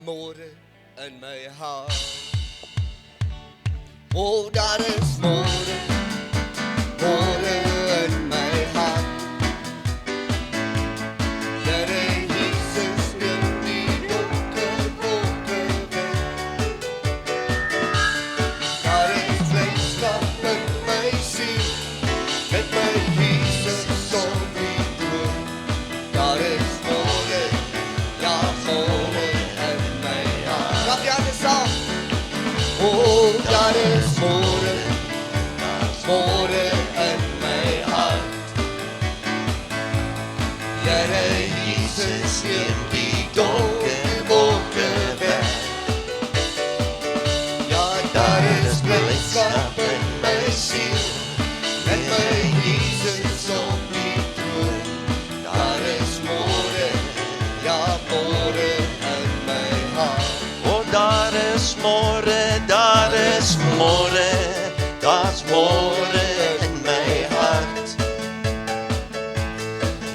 Môre in my hart. O, daar is môre, môre in my hart. Here Jesus neem die donker wolke weg. Daar is blydskap in my siel, met my Jesus op die troon. Daar is môre, ja môre in my hart. Klap jy hande saam? O, daar is môre, môre in my hart. Here Jesus neem die donker wolke weg. Ja, daar is blydskap in my siel, met my Jesus op die troon. Daar is môre, ja môre in my hart. O, daar is môre, daar is môre, daar's môre in my hart.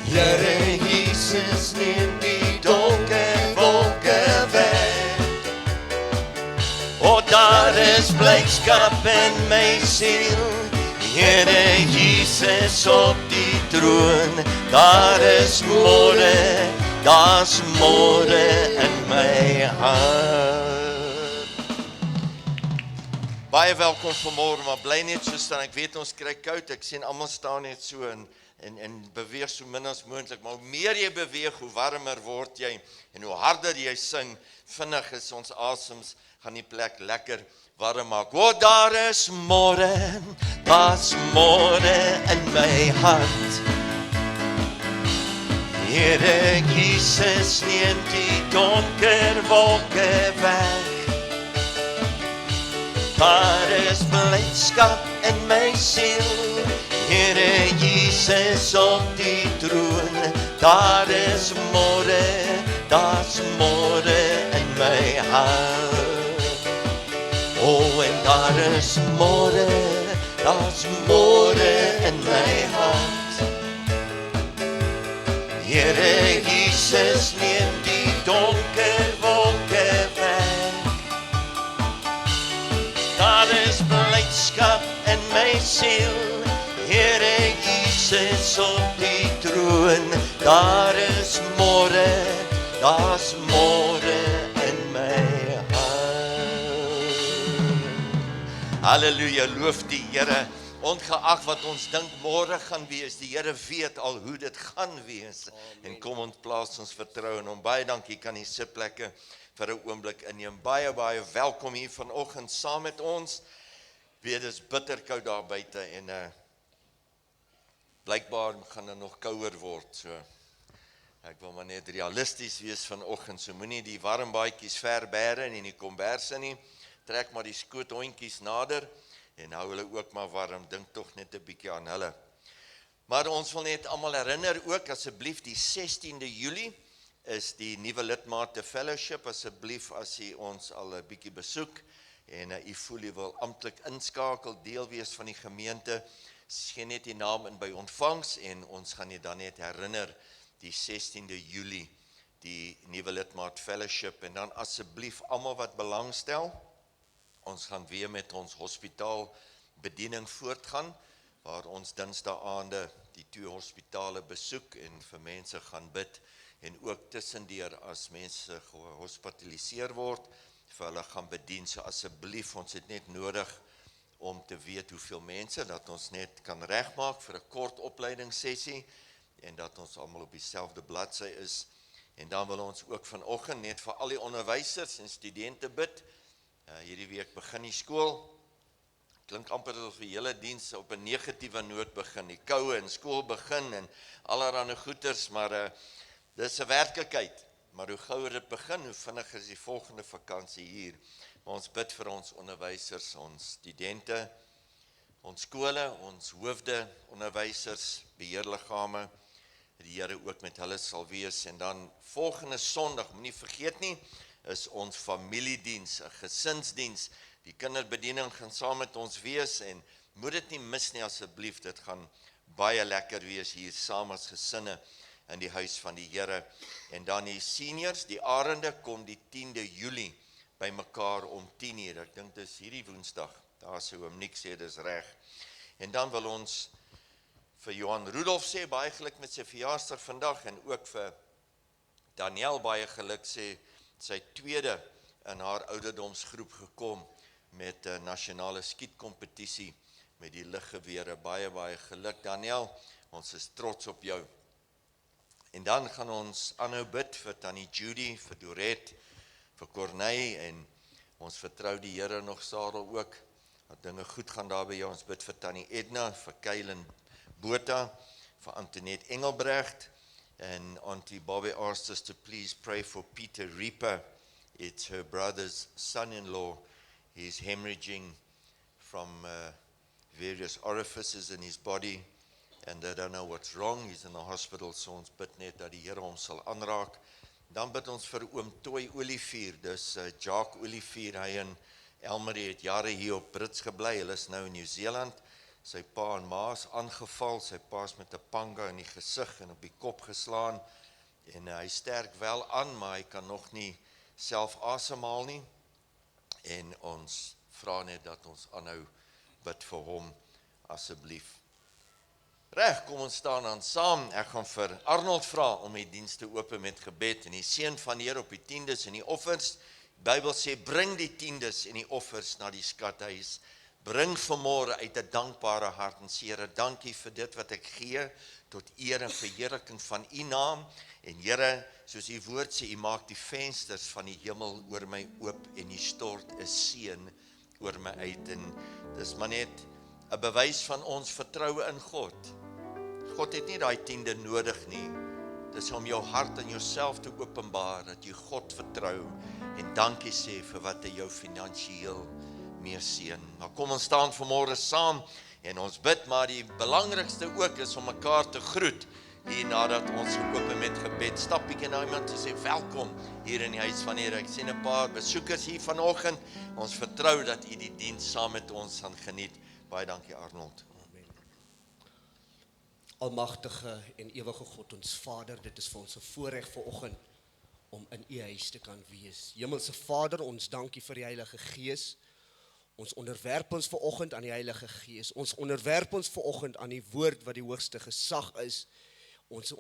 Here Jesus neem die donker wolke weg. O, daar is blydskap in my siel, Here Jesus op die troon. Daar is môre, daar's môre in my hart. Baie welkom vanmôre, maar bly net so staan. Ek weet ons kry koud. Ek sien almal staan net so en beweeg so min as moontlik. Maar hoe meer jy beweeg, hoe warmer word jy en hoe harder jy sing, vinnig is ons asems gaan die plek lekker warm maak. O, daar is môre, daar's môre in my hart. Here Jesus neem die donker wolke weg. Daar is blydskap in my siel, Here Jesus op die troon. Daar is môre, daar's môre in my hart. O, en daar is môre, daar's môre in my hart. Here Jesus neem die donker wolke weg. Daar is blydskap in my siel, Here Jesus op die troon. Daar is môre, daar's môre in my hart. Halleluja, loof die Here. Ongeag wat ons dink môre gaan wees, die Here weet al hoe dit gaan wees. En kom ons plaas ons vertroue in hom. Baie dankie, kan die sitplekke vir 'n oomblik inneem. Baie welkom hier vanoggend saam met ons. Weet, dit is bitterkoud daar buite en blykbaar gaan dit nog kouer word. So ek wil maar net realisties wees vanoggend. So moenie die warm baadjies ver bære en in die komberse nie. Trek maar die skoothondjies nader en hou hulle ook maar warm. Dink tog net 'n bietjie aan hulle. Maar ons wil net almal herinner ook asseblief die 16de Julie is die nuwe lidmate fellowship. Asseblief as jy ons al 'n bietjie besoek en jy voel jy wil amptelik inskakel, deel wees van die gemeente, gee net die naam in by ontvangs en ons gaan jy dan net herinner die 16de Julie die nuwe lidmaat fellowship. En dan asseblief almal wat belangstel, ons gaan weer met ons hospitaal bediening voortgaan, waar ons dinsdae-aande die 2 hospitale besoek en vir mense gaan bid, en ook tussendeur as mense gehospitaliseer word, vir hulle gaan bedien. So asseblief, ons het net nodig om te weet hoeveel mense, dat ons net kan regmaak vir 'n kort opleidingssessie, en dat ons almal op dieselfde bladsy is. En dan wil ons ook vanoggend net vir al die onderwysers en studente bid. Hierdie week begin die skool. Klink amper asof die hele diens op 'n negatiewe noot begin. Die koue en skool begin en allerlei goeters, maar dis 'n werklikheid. Maar hoe gouer dit begin, hoe vinniger is die volgende vakansie hier. Maar ons bid vir ons onderwysers, ons studente, ons skole, ons hoofde, onderwysers, beheerliggame, die Here ook met hulle sal wees. En dan volgende Sondag, moenie vergeet nie, is ons familiediens, 'n gesinsdiens. Die kinderbediening gaan saam met ons wees en moet dit nie mis nie asseblief. Dit gaan baie lekker wees hier saam as gesinne in die huis van die Here. En dan die seniors, die arende, kom die 10de Julie by mekaar om 10:00. Ek dink dis hierdie Woensdag. Daar sou oom Nick sê, dis reg. En dan wil ons vir Johan Rudolf sê, baie geluk met sy verjaarsdag vandag, en ook vir Daniel baie geluk sê, sy tweede in haar ouderdomsgroep gekom met 'n nasionale skietkompetisie met die liggewere. Baie geluk Daniel, ons is trots op jou. En dan gaan ons aanhou bid vir Tannie Judy, vir Dorette, vir Corneille, en ons vertrou die Here nog Sarel ook, dat dinge goed gaan daar by jou. Ons bid vir Tannie Edna, vir Kylen Botha, vir Antoinette Engelbrecht, and Auntie Bobby asked us to please pray for Peter Reaper. It's her brother's son-in-law. He's hemorrhaging from various orifices in his body, and they don't know what's wrong. He's in the hospital, so ons bid net dat die Here hom sal aanraak. Dan bid ons vir oom Toy Olivier, dis Jacques Olivier, hy en Elmarie het jare hier op Brits gebly, hulle is nou in Nieu-Seeland. Sy pa en ma is aangeval, sy pa is met 'n panga in die gesig en op die kop geslaan, en hy sterk wel aan, maar hy kan nog nie self asemhaal nie, en ons vra net dat ons aanhou bid vir hom, asseblief. Reg, kom ons staan dan saam. Ek gaan vir Arnold vra om die diens te open met gebed, en die seën van die Here op die tiendes en die offers. Die Bybel sê, bring die tiendes en die offers na die skathuis. Bring vanmôre uit 'n dankbare hart en sê, Here, dankie vir dit wat ek gee, tot eer en verheerliking van U naam. En Here, soos U woord sê, U maak die vensters van die hemel oor my oop, en U stort 'n seën oor my uit. En dis maar net 'n bewys van ons vertroue in God. God het nie daai tiende nodig nie. Dis om jou hart en jouself te openbaar, dat jy God vertrou, en dankie sê vir wat hy jou finansiëel mee seën. Maar kom ons staan vanmôre saam, en ons bid, maar die belangrikste ook is om mekaar te groet, hier nadat ons geopen met gebed. Stap bietjie na iemand te sê, welkom hier in die huis van Here. Ek sien 'n paar besoekers hier vanoggend. Ons vertrou dat u die diens saam met ons gaan geniet. Baie dankie Arnold. Amen. Almagtige en ewige God, ons Vader, dit is vir ons 'n voorreg vanoggend om in u huis te kan wees. Hemelse Vader, ons dankie vir die Heilige Gees. Ons onderwerp ons vanoggend aan die Heilige Gees. Ons onderwerp ons vanoggend aan die woord wat die hoogste gesag is. Ons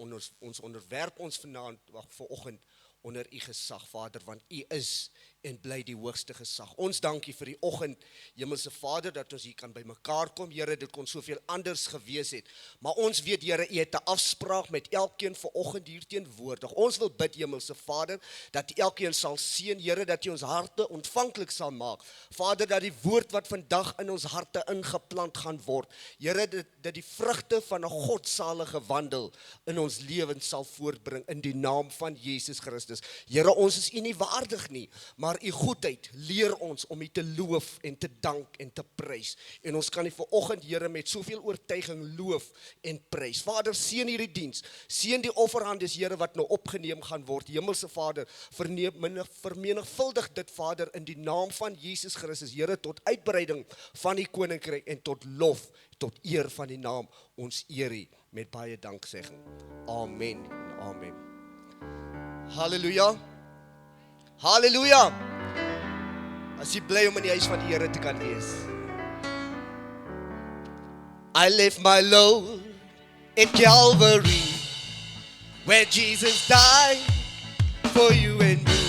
onderwerp ons vanoggend onder u gesag, Vader, want u is en bly die hoogste gesag. Ons dankie vir die oggend, Hemelse Vader, dat ons hier kan by mekaar kom. Here, dit kon soveel anders gewees het, maar ons weet, Here, u het 'n afspraak met elkeen vanoggend hier teenwoordig. Ons wil bid, Hemelse Vader, dat u elkeen sal seën, Here, dat u ons harte ontvanklik sal maak. Vader, dat die woord wat vandag in ons harte ingeplant gaan word, Here, dat die vrugte van 'n godsalige wandel in ons lewens sal voortbring in die naam van Jesus Christus. Here, ons is u nie waardig nie, maar u goedheid leer ons om u te loof en te dank en te prys. En ons kan u vanoggend, Here, met soveel oortuiging loof en prys. Vader, seën hierdie diens. Seën die offerhandes, Here, wat nou opgeneem gaan word. Hemelse Vader, vermenigvuldig dit, Vader, in die naam van Jesus Christus, Here, tot uitbreiding van die koninkryk en tot lof, tot eer van die naam. Ons eer u met baie danksegging. Amen. Amen. Halleluja. Halleluja. As jy bly om in die huis van die Here te kan wees. I left my load at Calvary, where Jesus died for you and me.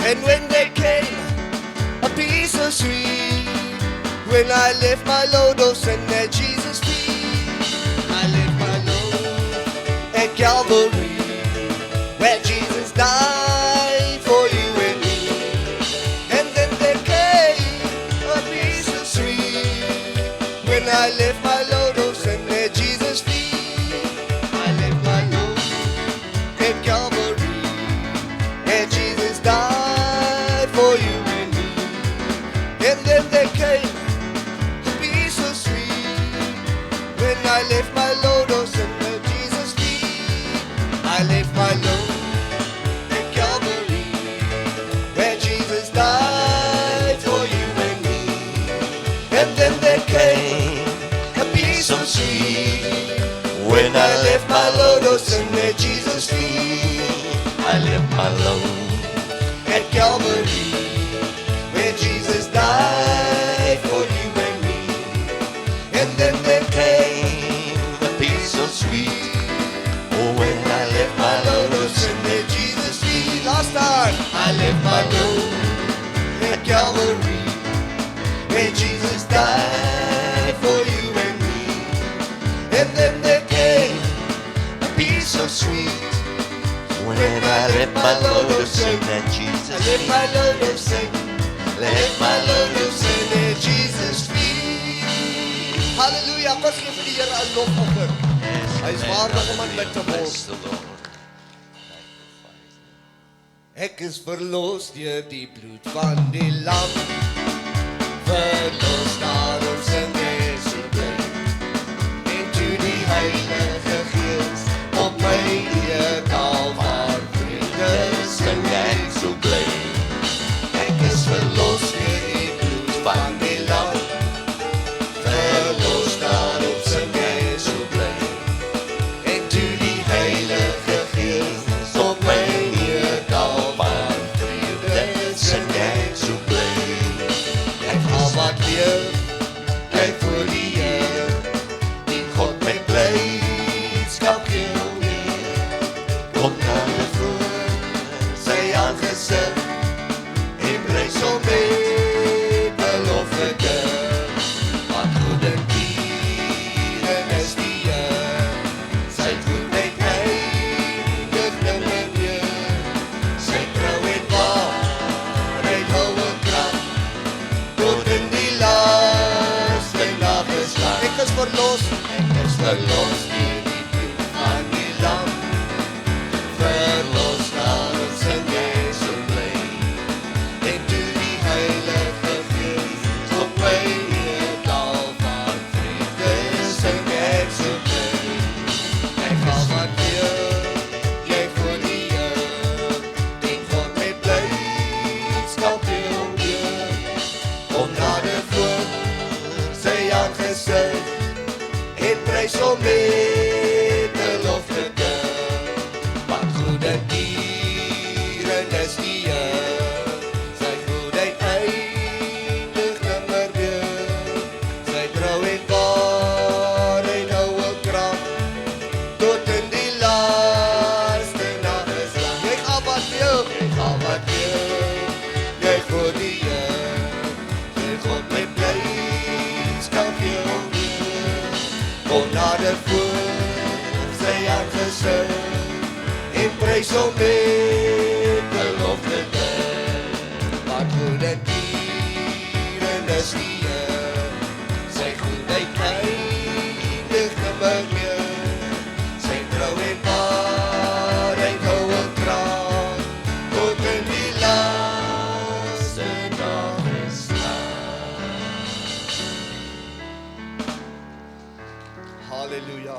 And when there came a peace so sweet, when I left my load, oh, send at Jesus' feet. I left my load at Calvary, where Jesus died for you and me. And then there came a peace so sweet, when I left my load, oh, send at Jesus' feet. I left my load at Calvary, where Jesus died for you and me. And then there came a peace so sweet, when I left my load, oh, send at Jesus' feet. I left my load at Calvary, where Jesus died for you and me. And then there came a peace so sweet, when I left my load, oh, sin at Jesus' feet. I left my load At Calvary, where Jesus died for you and me. And then there came a peace so sweet. Oh, when I left my load of sin at Jesus' feet. Last time, I left my load at Calvary, where Jesus died for you and me. And then there came a peace so sweet. When I left my load of sin at I Jesus' left my feet. load of sin. Left my load of sin at Jesus' feet. Halleluja, kom gee vir die Here 'n lofoffer. Hy is waardig om aanbid te word. Bless the Lord. Ek is verlos deur die bloed van die lam. Verlos daarom sing ek so bly. En toe die Heilige Gees op my neerdal waar vrede sing ek so bly. Ek is verlos deur die bloed van die lam. Verlos daarom sing ek so bly. En toe die Heilige Gees op my neerdal waar vrede sing ek so bly. Ek hou wat leef, kyk voor die Here, die God met blydskap heel neer. Kom naar de voor, sy aangesig, en prys hom met belofte. Wat goed en dieren is die Heer, sy goedheid eindig nimmer meer. Sy trou en waarheid hou 'n krag, tot in die laaste dag is lang. Ek is verlos deur die bloed van die lam. Verlos daarom sing ek so bly. En toe die Heilige Gees op my neerdal van vrede sing ek so bly. Ek hou wat leef, jy voor die Heer, die God met blydskap heel neer. Kom naar de voor, sy aangesig, en prys hom met 'n loflied. Wat goed en dieren is die Heer, sy goedheid eindig nimmer meer. Sy trou en waarheid hou 'n krag, tot in die laaste nag is lang. Jy gaan wat leef, jy voor die Heer, jy God met blydskap heel neer. Kom naar de voor, sy aangesig, en prys hom met 'n loflied. Wat goed en dieren is die Heer, sy goedheid eindig nimmer meer. Sy trou en waarheid hou 'n krag, tot in die laaste dag is lang. Halleluja.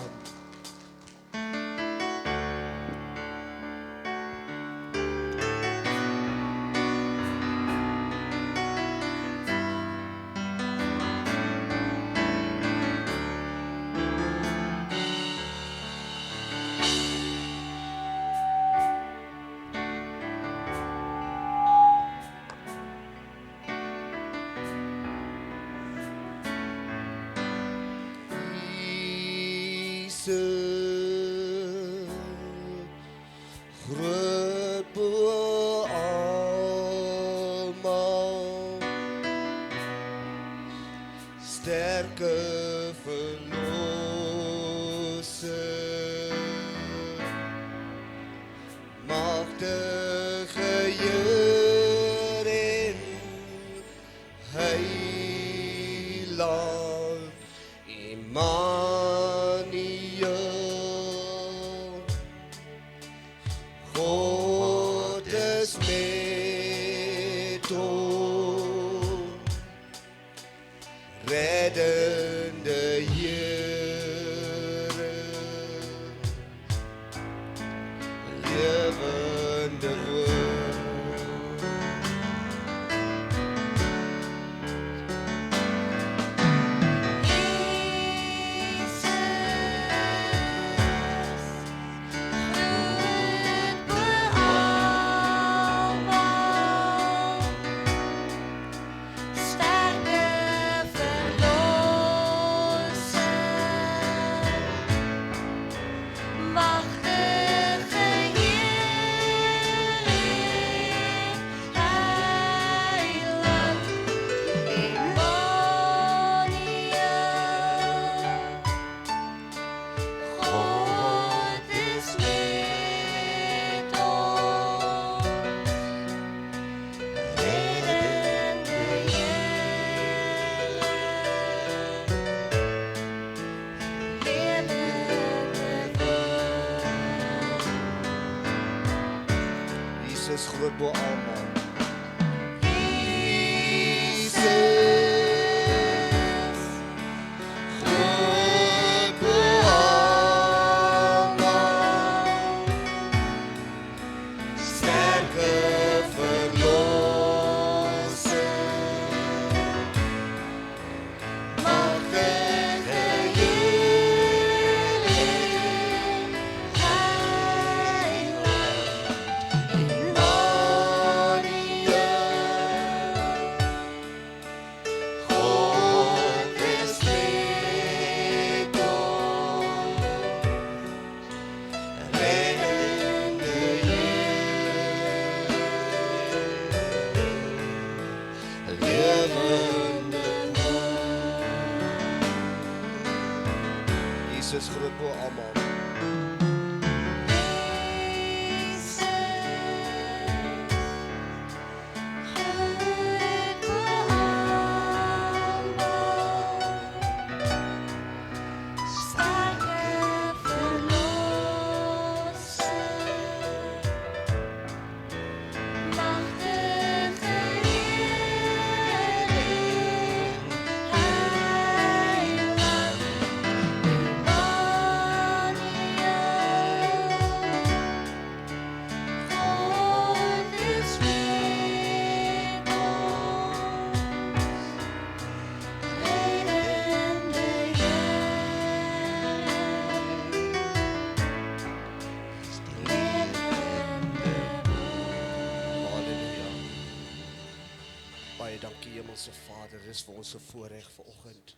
Jesus, groot bo almal, sterke verlosser, magtige Heer en Heiland, Immanuel, God is met ons, reddende Here, lewende woord. Jesus groot bo almal. groot bo almal, sterke verlosser, magtige Heer, Heiland, Immanuel, God is met ons, reddende Heer, lewende Jesus groot bo almal. Halleluja. Baie dankie Hemelse Vader, dis vir ons 'n voorreg vanoggend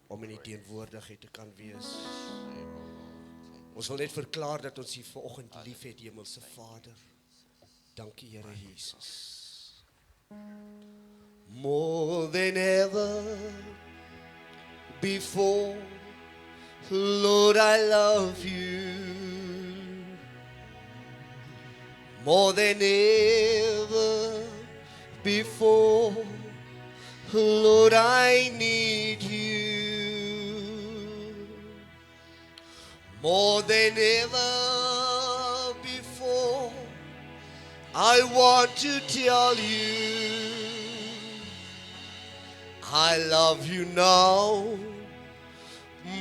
om in die teenwoordigheid te kan wees. Ons wil net verklaar dat ons hier vanoggend liefhet, Hemelse Vader. Dankie Here Jesus. More than ever before, Lord, I love you. More than ever before, Lord, I need you. More than ever before, I want to tell you, I love you now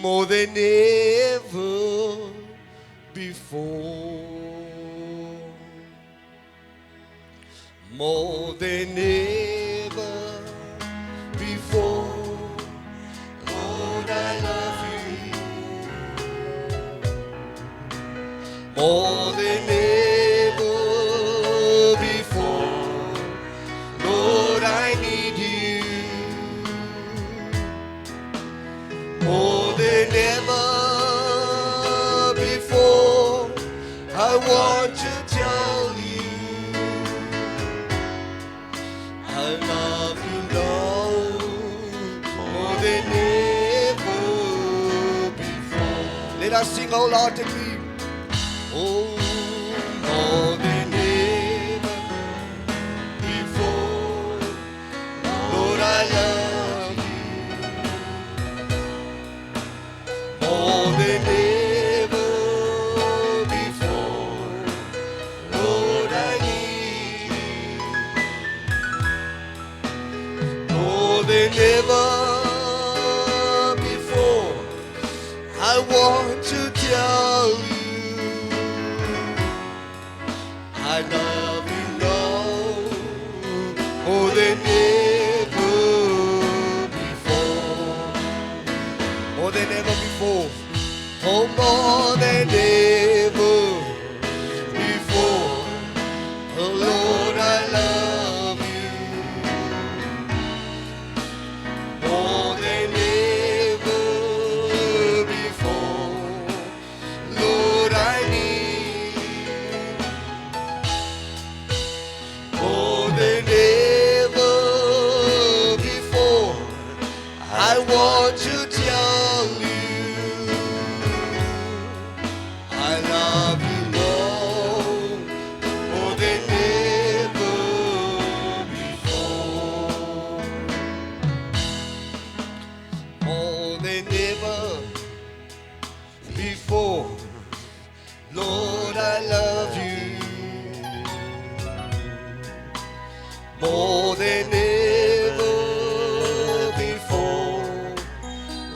more than ever before. More than ever before, Lord, I love you. More than ever before, Lord, I need you. More than ever before, I want to tell you, I love you now more than ever before. Let us sing wholeheartedly. Oh, more than ever before, Lord, I love you. More than ever before, Lord, I need you. More than ever before, I want to tell you, I love you now more than ever before. More than ever before. Oh, more than ever before. Oh, Lord, I love you. More than ever before. Lord, I need you. More than ever more than ever before.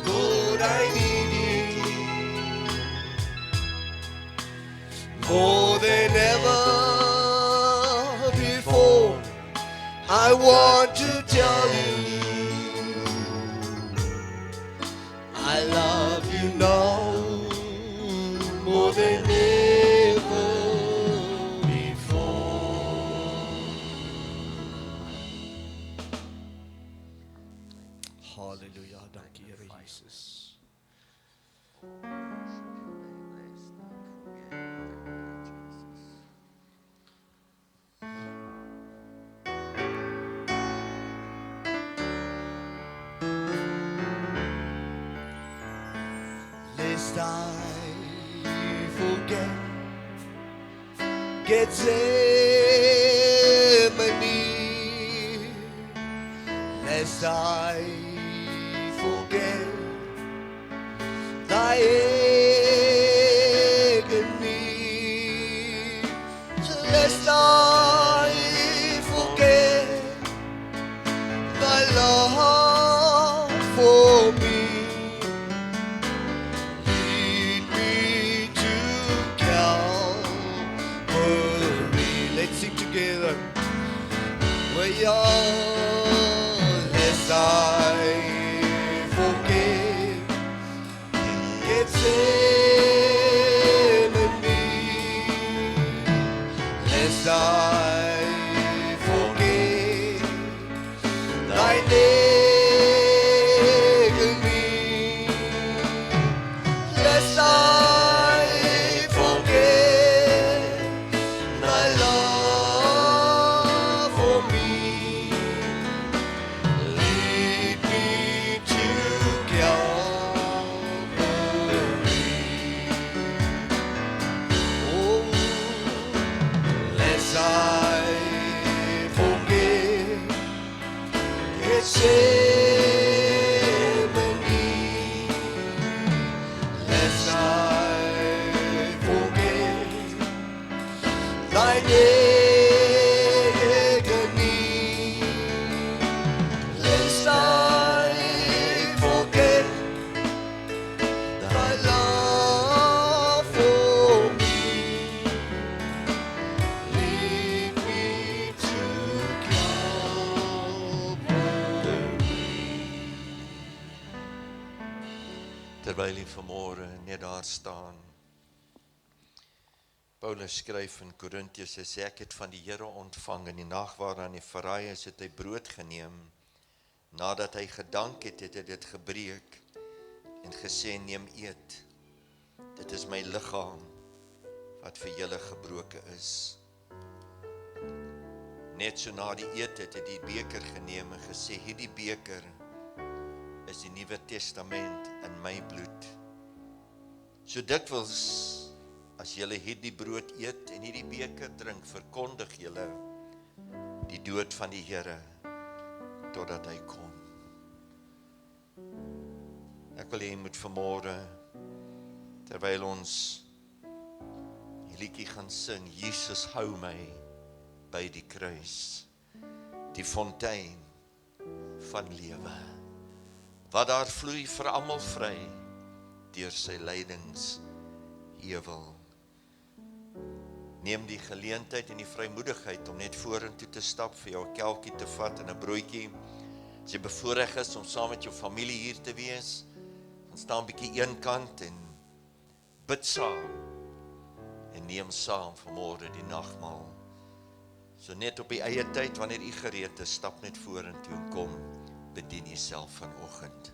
Lord, I need you more than ever before. I want to tell you I love you now more than ever before. Halleluja, dankie Here Jesus. Lest I forget Gethsemane, lest I forget thy agony, lest I forget thy love for me. Lead me to Calvary. Let's sing together. Where you're, lest I forget Gethsemane, lest I forget thy agony, lest I forget thy love for me. Lead me to Calvary. Oh, lest I forget Gethsemane, lest I forget thine agony, lest I forget thy love for me. Lead me to Calvary. Terwyl jy vanmôre net daar staan. Paulus skryf in Korintiërs, hy sê ek het van die Here ontvang in die nag waaraan hy verraai is, het hy brood geneem. Nadat hy gedank het, het hy dit gebreek en gesê, neem eet. Dit is my liggaam wat vir julle gebroke is. Net so na die eet het hy die beker geneem en gesê, hierdie beker is die Nuwe Testament in my bloed. So dikwels as julle hierdie brood eet en hierdie beker drink, verkondig julle die dood van die Here totdat hy kom. Ek wil hê jy moet vanmôre, terwyl ons die liedjie gaan sing, Jesus hou my by die kruis, die fontein van lewe, wat daar vloei vir almal vry, deur sy lydingsheuwel. Neem die geleentheid en die vrymoedigheid om net vorentoe te stap, vir jou 'n kelkie te vat en 'n broodjie. As jy bevoorreg is om saam met jou familie hier te wees, dan staan 'n bietjie een kant en bid saam en neem saam vanmôre die nagmaal. So net op die eie tyd, wanneer u gereed is, stap net vorentoe en kom, bedien jouself vanoggend.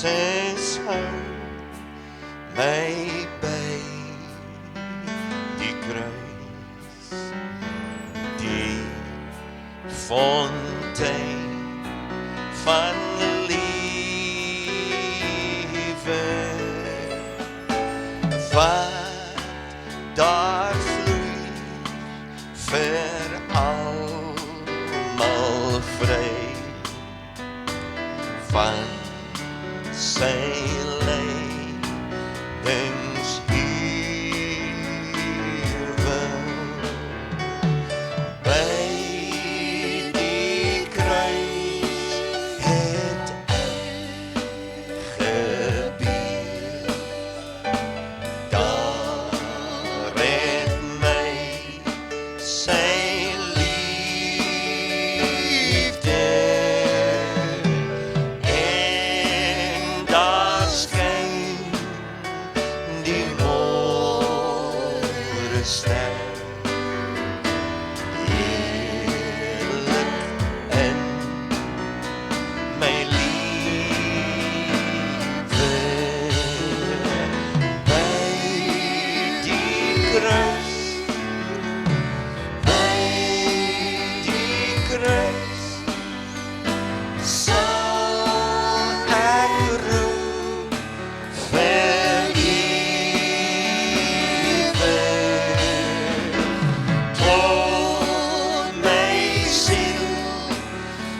Jesus hou my by die kruis, die fontein van liefde, wat daar vloei vir almal vry, van sy lydingsheuwel. eens ewig. By die kruis het gebeur. Daar het my sy liefde en daar skyn die môrester heerlik in my liefde. By die kruis, by die kruis sal ek roem vir ewig. Tot my siel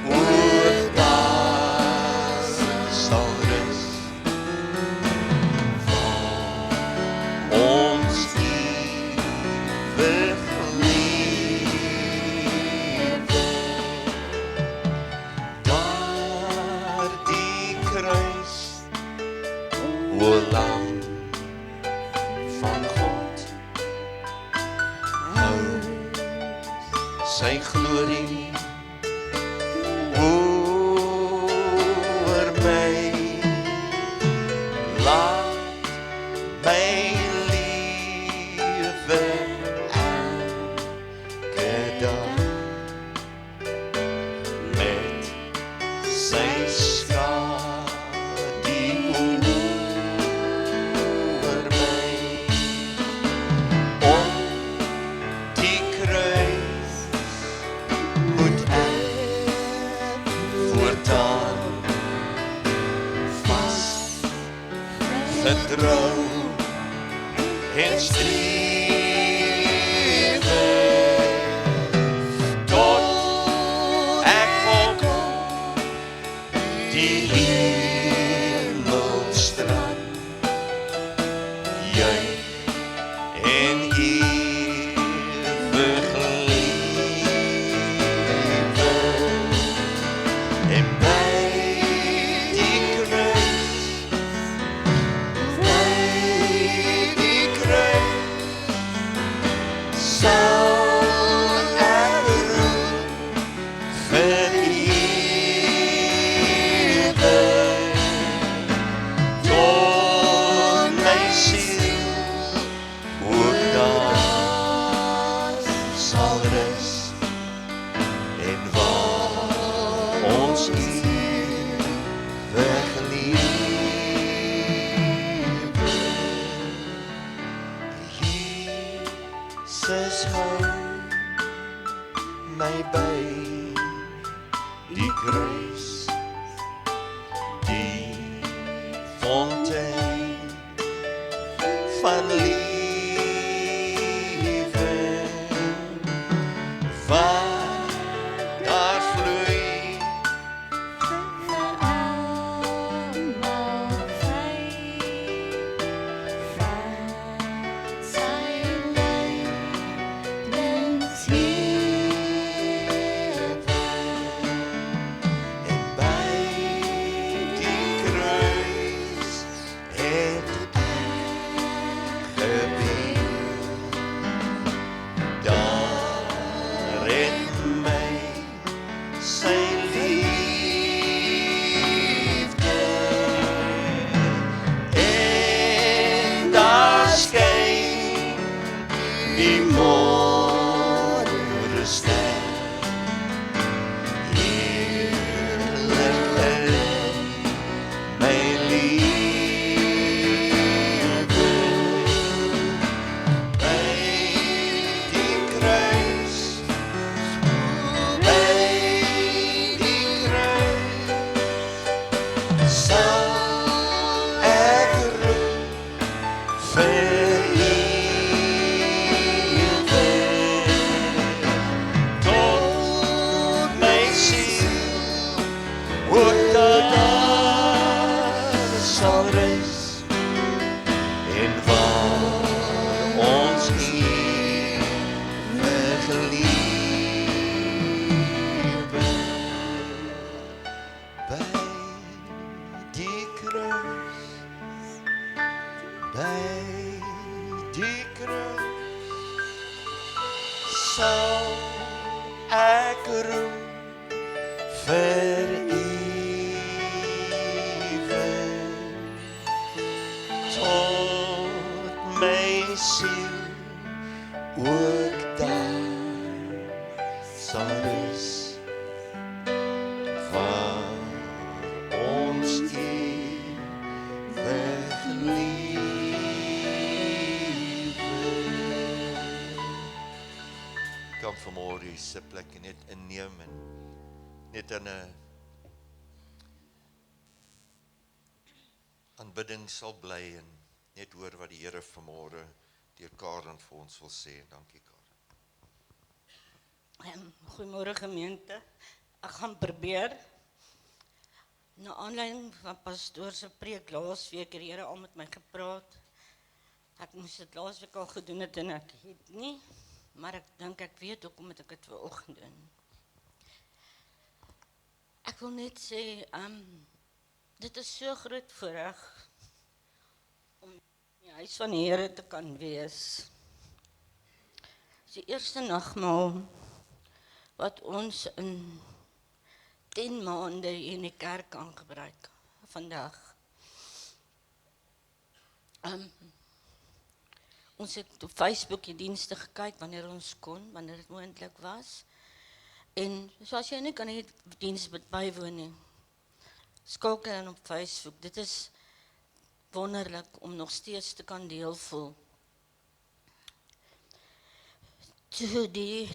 ook daar sal rus. Ons ewig liefde. Daar die kruis, o lam van God, hou sy glorie oor my. Laat my lewe elke dag met sy skadu oor my. Om die kruis moet ek voortaan vas getrou en strewe tot ek op die hemelstrand juig en ewig liefde. En by die kruis, by die kruis sal ek roem vir ewig. Tot my siel ook daar sal rus. En waar ons ewig liefde. Jesus hou my by die kruis, die fontein van liefde, waar daar vloei en by die kruis het ek gebeur. Daar het my sy liefde en daar skyn die môrester heerlik in my liefde. By die kruis, by die kruis sal ek roem vir ewig. en waar ons ewige lewe by die kruis, sal ek roem vir ewig, tot my siel ook daar sal rus, waar ons ewig lewe. Kan vanmôre die sitplek net inneem en net in 'n aanbidding sal bly en net hoor wat die Here vanmôre deur Karen vir ons wil sê. Dankie Karen. Goeiemôre gemeente. Ek gaan probeer. Na aanleiding van pastoor se preek laasweek het die Here al met my gepraat. Ek moes dit laasweek al gedoen het en ek het nie, maar ek dink ek weet hoekom moet ek dit vanoggend doen. Ek wil net sê, dit is so groot voorreg om in die huis van die Here te kan wees. Dis die eerste nagmaal wat ons in 10 maande in die kerk kan gebruik vandag. Ons het op Facebook die dienste gekyk wanneer ons kon, wanneer dit moontlik was. En soos jy nie kan die diens bywoon nie, skakel dan op Facebook. Dit is wonderlik om nog steeds te kan deel voel. Toe die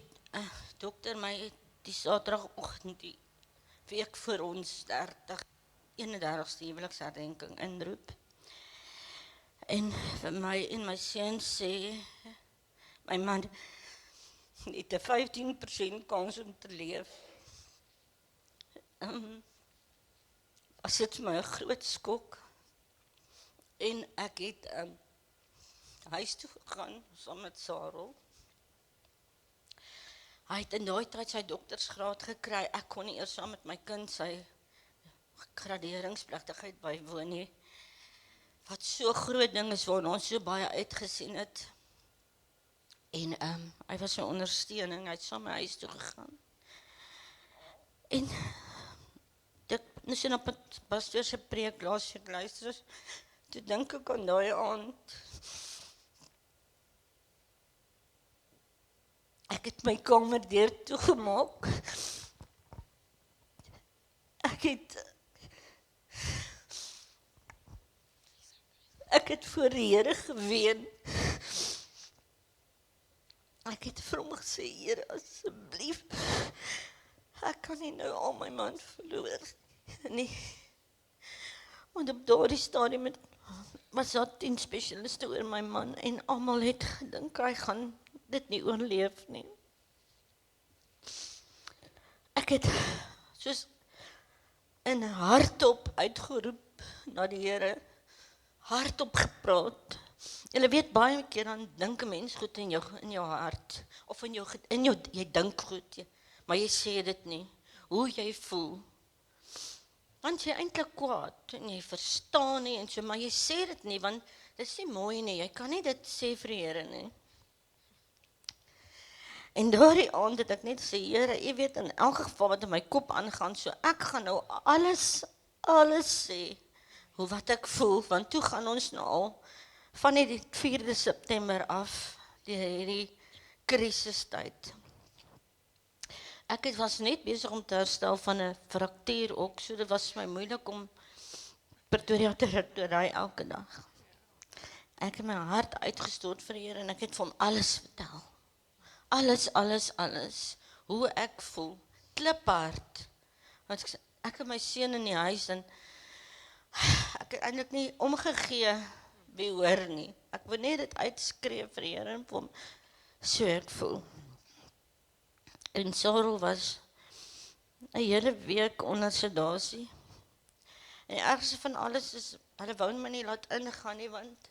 dokter my die Saterdagoggend die week voor ons 31ste huweliksherdenking inroep. En vir my en my seun sê, my man het 'n 15% kans om te leef. Was dit my 'n groot skok. En ek het huis toe gegaan saam met Sarel. Hy het in daai tyd sy doktersgraad gekry. Ek kon nie eers saam met my kind sy graderingsplegtigheid bywoon nie. Wat so groot ding is waarna ons so baie uitgesien het. En hy was so ondersteuning, hy het saam my huis toe gegaan. En dit is op het pastoor se preek laasweek luister, toe dink ek aan daai aand. Ek het my kamer deur toegemaak. Ek het voor die Here geween. Ek het vir hom gesê, Here, asseblief, ek kan nie nou al my man verloor nie. Want op daardie stadium was daar 10 spesialiste oor my man en almal het gedink hy gaan dit nie oorleef nie. Ek het soos in hardop uitgeroep na die Here, hardop gepraat. Julle weet baie keer dan dink 'n mens goed in jou hart of jy dink goed, maar jy sê dit nie. Hoe jy voel. Want jy eintlik kwaad en jy verstaan nie en so, maar jy sê dit nie want dit is nie mooi nie. Jy kan nie dit sê vir die Here nie. En daardie aand het ek net gesê, Here, jy weet in elk geval wat in my kop aangaan, so ek gaan nou alles sê, hoe wat ek voel, want toe gaan ons nou al van die 4de September af, die krisistyd. Ek was net besig om te herstel van 'n fraktuur ook, so dit was my moeilik om Pretoria te ry elke dag. Ek het my hart uitgestort vir die Here en ek het vir hom alles vertel. Alles, hoe ek voel, kliphard. Want ek het my seun in die huis en ek het eintlik nie omgegee wie hoor nie. Ek wil net dit uitskree vir die Here en vir hom so ek voel. En Sarel was 'n hele week onder sedasie. En die ergste van alles is, hulle wou my nie laat ingaan nie, want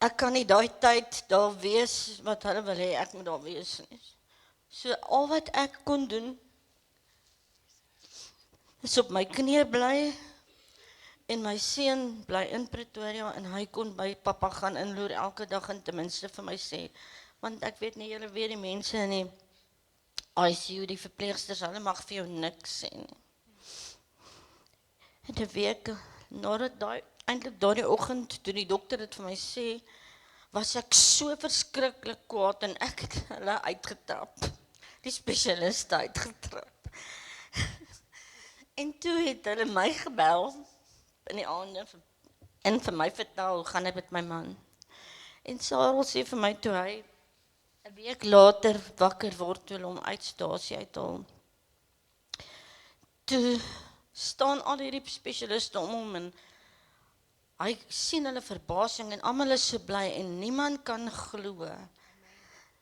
ek kan nie daai tyd daar wees wat hulle wil hê ek moet daar wees nie. So al wat ek kon doen is op my knieë bly en my seun bly in Pretoria en hy kon by pappa gaan inloer elke dag en ten minste vir my sê, want ek weet nie, julle weet die mense in die ICU, die verpleegsters, hulle mag vir jou niks sê nie. En 'n week nadat eintlik daardie oggend toe die dokter dit vir my sê, was ek so verskriklik kwaad en ek het hulle uitgetrap. Die spesialiste uitgetrap. En toe het hulle my gebel in die aande en vir my vertel hoe gaan dit met my man. En Sarel sê vir my toe hy 'n week later wakker word toe hulle hom uit stasie uithaal. Toe staan al hierdie spesialiste om hom en hy sien hulle verbasing en almal is so bly en niemand kan glo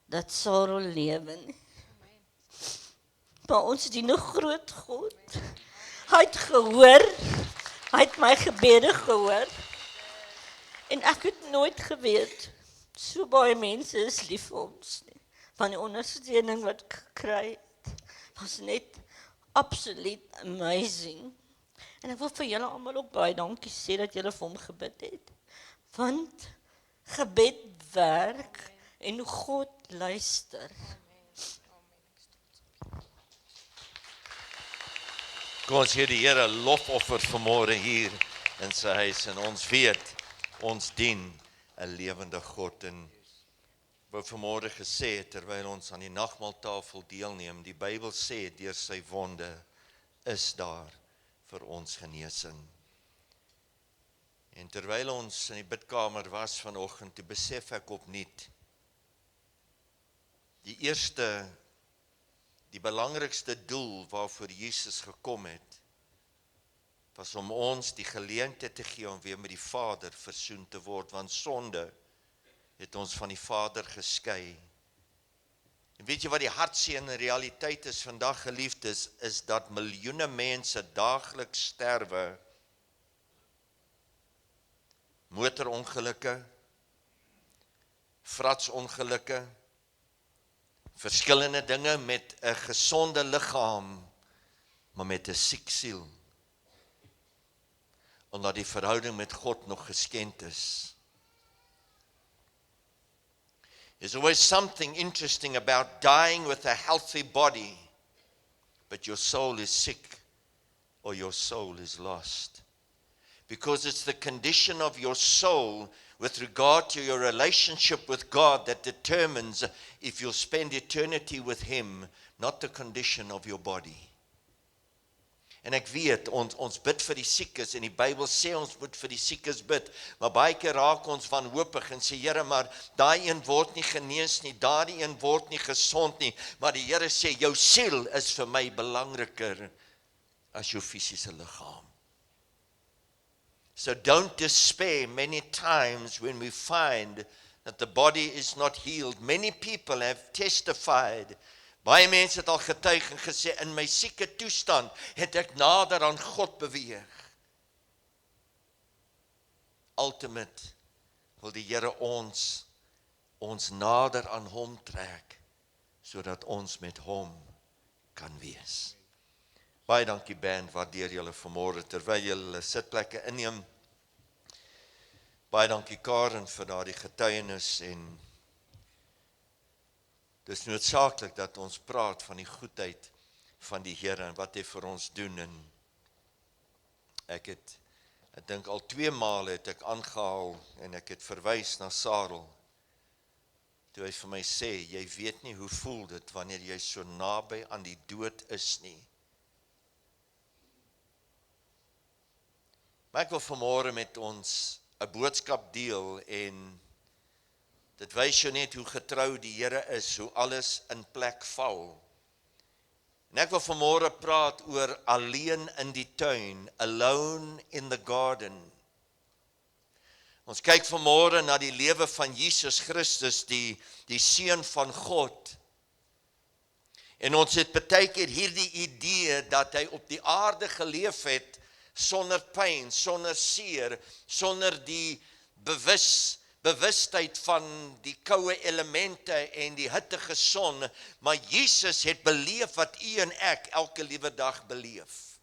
dat Sarel lewe nie. Maar ons dien 'n groot God. Hy het gehoor, hy het my gebede gehoor en ek het nooit geweet so baie mense is lief vir ons nie. Van die ondersteuning wat ek gekry het, was net absoluut amazing. En ek wil vir julle almal ook baie dankie sê dat julle vir hom gebid het. Want gebed werk en God luister. Kom ons gee die Here lofoffer vanmôre hier in sy huis en ons weet, ons dien 'n lewende God en wou vanmôre gesê het, terwyl ons aan die nagmaaltafel deelneem, die Bybel sê, deur sy wonde is daar vir ons genesing. En terwyl ons in die bidkamer was vanoggend, toe besef ek opnuut, die belangrikste doel waarvoor Jesus gekom het, was om ons die geleentheid te gee om weer met die Vader versoen te word, want sonde het ons van die Vader geskei. En weet jy wat die hartseer en realiteit is vandag, geliefdes, is dat miljoene mense daagliks sterwe. Motorongelukke, vratsongelukke, verskillende dinge met 'n gesonde liggaam, maar met 'n siek siel. Omdat die verhouding met God nog geskend is. There's always something interesting about dying with a healthy body, but your soul is sick or your soul is lost. Because it's the condition of your soul with regard to your relationship with God that determines if you'll spend eternity with Him, not the condition of your body. En ek weet, ons bid vir die siekes, en die Bybel sê ons moet vir die siekes bid, maar baie keer raak ons wanhoopig en sê, Here, maar daai een word nie genees nie, daai een word nie gesond nie, maar die Here sê, jou siel is vir my belangriker as jou fisiese liggaam. So don't despair many times when we find that the body is not healed. Many people have testified. Baie mense het al getuig en gesê, in my sieke toestand het ek nader aan God beweeg. Ultimate wil die Here ons nader aan hom trek, sodat ons met hom kan wees. Baie dankie band, waardeer julle vanmôre, terwyl julle sitplekke inneem. Baie dankie Karen vir daardie getuienis en dis noodsaaklik dat ons praat van die goedheid van die Here en wat hy vir ons doen. En ek dink al 2 male het ek aangehaal en ek het verwys na Sarel. Toe hy vir my sê, jy weet nie hoe voel dit wanneer jy so naby aan die dood is nie. Maar ek wil vanmôre met ons 'n boodskap deel en dit wys jou net hoe getrou die Here is, hoe alles in plek val. En ek wil vanmôre praat oor alleen in die tuin, alone in the garden. Ons kyk vanmôre na die lewe van Jesus Christus, die Seun van God. En ons het baie keer hierdie idee dat hy op die aarde geleef het, sonder pyn, sonder seer, sonder die bewustheid van die koue elemente en die hittige son, maar Jesus het beleef wat u en ek elke liewe dag beleef.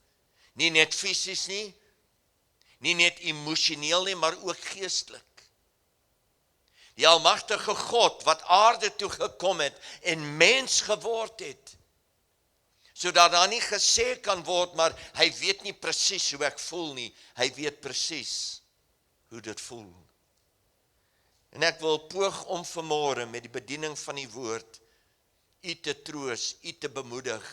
Nie net fisies nie net emosioneel nie, maar ook geestelik. Die almagtige God wat aarde toe gekom het en mens geword het, sodat daar nie gesê kan word, maar hy weet nie presies hoe ek voel nie, hy weet presies hoe dit voel. En ek wil poog om vanmôre met die bediening van die woord, u te troos, u te bemoedig,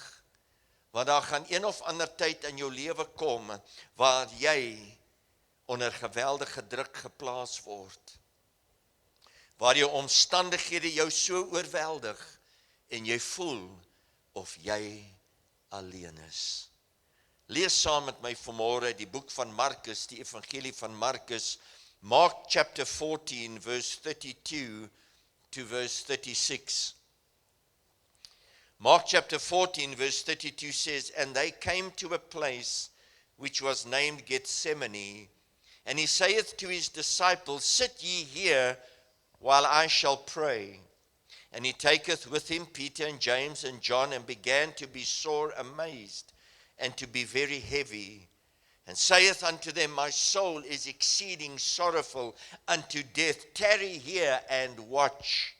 want daar gaan een of ander tyd in jou lewe kom, waar jy onder geweldige druk geplaas word, waar jou omstandighede jou so oorweldig, en jy voel of jy alleen is. Lees saam met my vanmôre die boek van Markus, die evangelie van Markus, Mark chapter 14, verse 32 to verse 36. Mark chapter 14, verse 32 says, "And they came to a place which was named Gethsemane, and he saith to his disciples, Sit ye here, while I shall pray. And he taketh with him Peter and James and John, and began to be sore amazed, and to be very heavy, and saith unto them, My soul is exceeding sorrowful unto death. Tarry here and watch.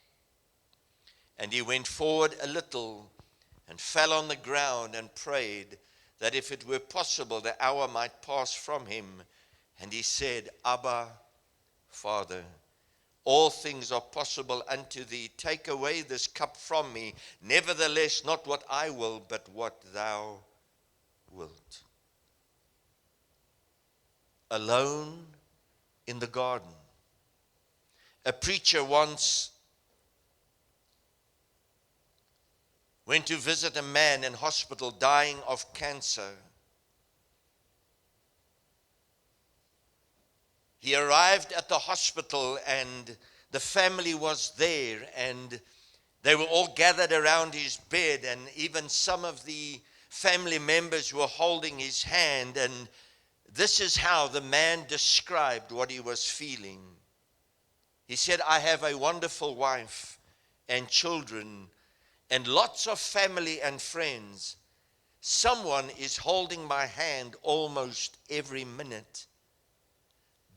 And he went forward a little, and fell on the ground, and prayed, that if it were possible, the hour might pass from him. And he said, Abba, Father, all things are possible unto thee. Take away this cup from me. Nevertheless, not what I will, but what thou wilt. Alone in the garden. A preacher once went to visit a man in hospital dying of cancer. He arrived at the hospital and the family was there, and they were all gathered around his bed, and even some of the family members were holding his hand, and this is how the man described what he was feeling. He said, I have a wonderful wife and children and lots of family and friends. Someone is holding my hand almost every minute.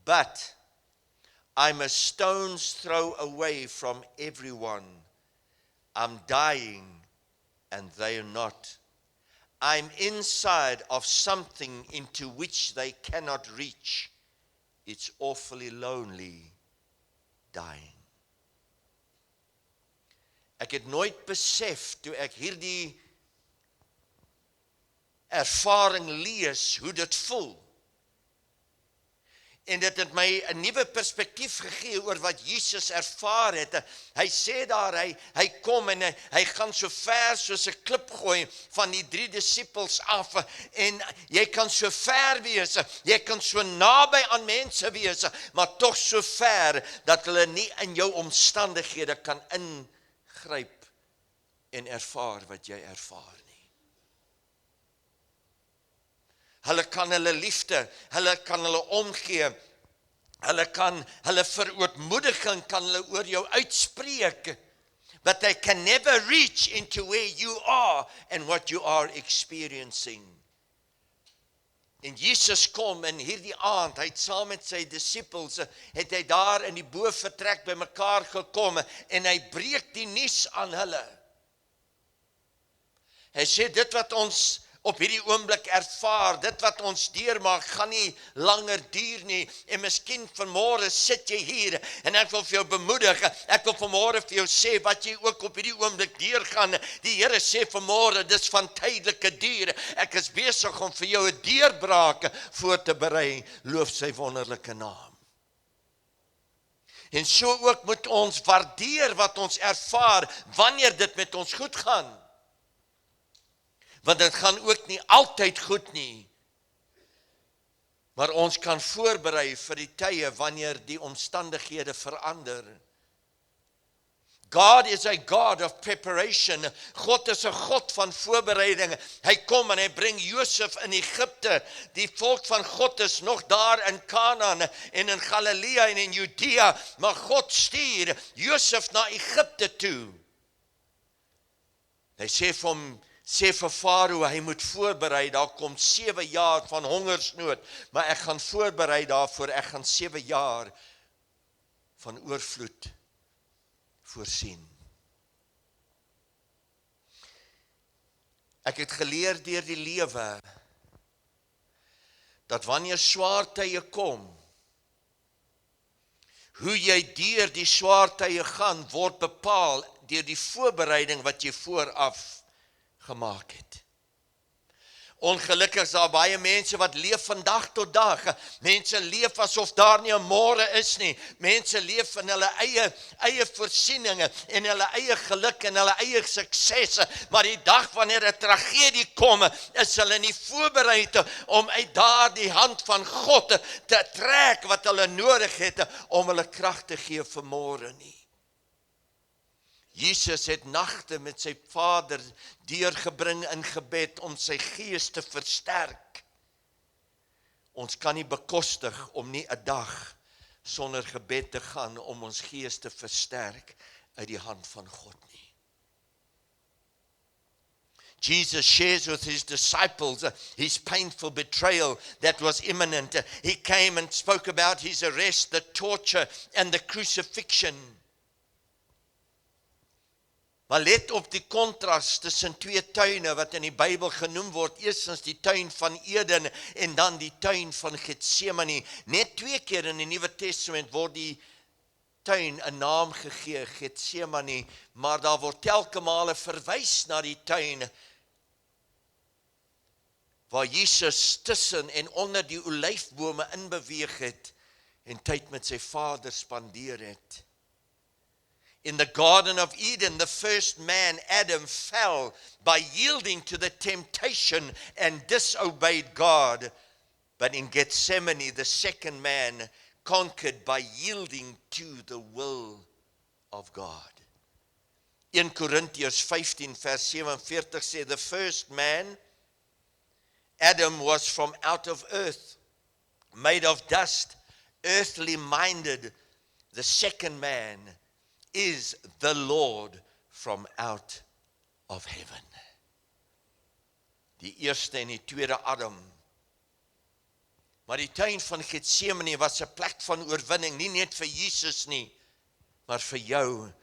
But I'm a stone's throw away from everyone. I'm dying and they are not. I'm inside of something into which they cannot reach. It's awfully lonely dying. Ek het nooit besef toe ek hierdie ervaring lees hoe dit voel. En dit het my 'n nuwe perspektief gegee oor wat Jesus ervaar het. Hy sê daar, hy kom en hy gaan so ver soos 'n klip gooi van die 3 disippels af. En jy kan so ver wees, jy kan so naby aan mense wees, maar tog so ver dat hulle nie in jou omstandighede kan ingryp en ervaar wat jy ervaar nie. Hulle kan hulle liefde, hulle kan hulle omgee, hulle verootmoediging kan hulle oor jou uitspreek, but they can never reach into where you are and what you are experiencing. En Jesus kom in hierdie aand, hy het saam met sy disippels, het hy daar in die bovertrek by mekaar gekom, en hy breek die nuus aan hulle. Hy sê, dit wat ons op hierdie oomblik ervaar, dit wat ons deurmaak, gaan nie langer duur nie, en miskien vanmôre sit jy hier, en ek wil vir jou bemoedig, ek wil vanmôre vir jou sê, wat jy ook op hierdie oomblik deurgaan, die Here sê vanmôre, dis van tydelike duur, ek is besig om vir jou 'n deurbraak voor te berei, loof sy wonderlike naam. En so ook moet ons waardeer wat ons ervaar, wanneer dit met ons goed gaan. Want dit gaan ook nie altyd goed nie. Maar ons kan voorberei vir die tye wanneer die omstandighede verander. God is a God of preparation. God is 'n God van voorbereiding. Hy kom en hy bring Josef in Egipte. Die volk van God is nog daar in Kanaan en in Galilea en in Judea, maar God stuur Josef na Egipte toe. Hy sê vir Farao, hy moet voorberei, daar kom 7 jaar van hongersnood, maar ek gaan voorberei daarvoor, ek gaan 7 jaar van oorvloed voorsien. Ek het geleer deur die lewe, dat wanneer swaar tye kom, hoe jy deur die swaar tye gaan, word bepaal deur die voorbereiding wat jy vooraf gemaak het. Ongelukkig is daar baie mense wat leef van dag tot dag. Mense leef asof daar nie 'n môre is nie. Mense leef in hulle eie voorsieninge en hulle eie geluk en hulle eie suksesse. Maar die dag wanneer 'n tragedie kom, is hulle nie voorberei om uit daardie hand van God te trek wat hulle nodig het om hulle krag te gee vir môre nie. Jesus het nagte met sy Vader deurgebring in gebed om sy gees te versterk. Ons kan nie bekostig om nie 'n dag sonder gebed te gaan om ons gees te versterk uit die hand van God nie. Jesus shares with his disciples his painful betrayal that was imminent. He came and spoke about his arrest, the torture and the crucifixion. Maar let op die kontras tussen 2 tuine wat in die Bybel genoem word. Eerstens die tuin van Eden en dan die tuin van Getsemane. Net 2 keer in die Nuwe Testament word die tuin 'n naam gegee, Getsemane, maar daar word telke male verwys na die tuin waar Jesus tussen en onder die olyfbome inbeweeg het en tyd met sy Vader spandeer het. In the Garden of Eden, the first man, Adam, fell by yielding to the temptation and disobeyed God. But in Gethsemane, the second man conquered by yielding to the will of God. 1 Korintiërs 15 vers 47 sê, the first man, Adam, was from out of earth, made of dust, earthly minded. The second man is the Lord from out of heaven. Die eerste en die tweede Adam. Maar die tuin van Getsemane was 'n plek van oorwinning, nie net vir Jesus nie, maar vir jou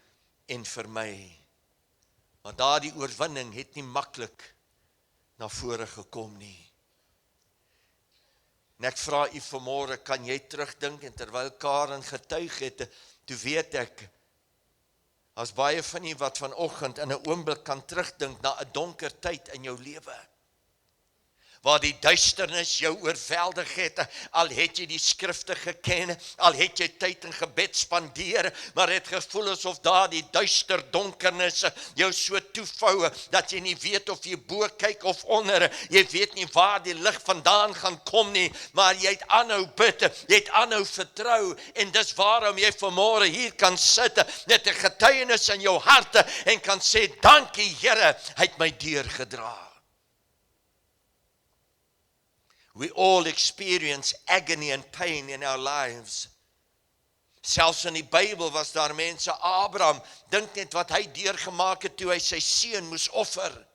en vir my. Maar daardie oorwinning het nie maklik na vore gekom nie. En ek vra u vanmôre, kan jy terugdink, en terwyl Karen getuig het, toe weet ek, as baie van u wat vanoggend in 'n oomblik kan terugdink na 'n donker tyd in jou lewe, waar die duisternis jou oorweldig het, al het jy die skrifte geken, al het jy tyd in gebed spandeer, maar het gevoel asof daar die duister donkernis jou so toevou, dat jy nie weet of jy bo kyk of onder, jy weet nie waar die lig vandaan gaan kom nie, maar jy het aanhou bid, jy het aanhou vertrou, en dis waarom jy vanmôre hier kan sit, met 'n getuienis in jou hart, en kan sê, dankie Here, hy het my deurgedra. We all experience agony and pain in our lives. Selfs in die Bybel was daar mense, Abraham, dink net wat hy deurgemaak het toe hy sy seun moes offer.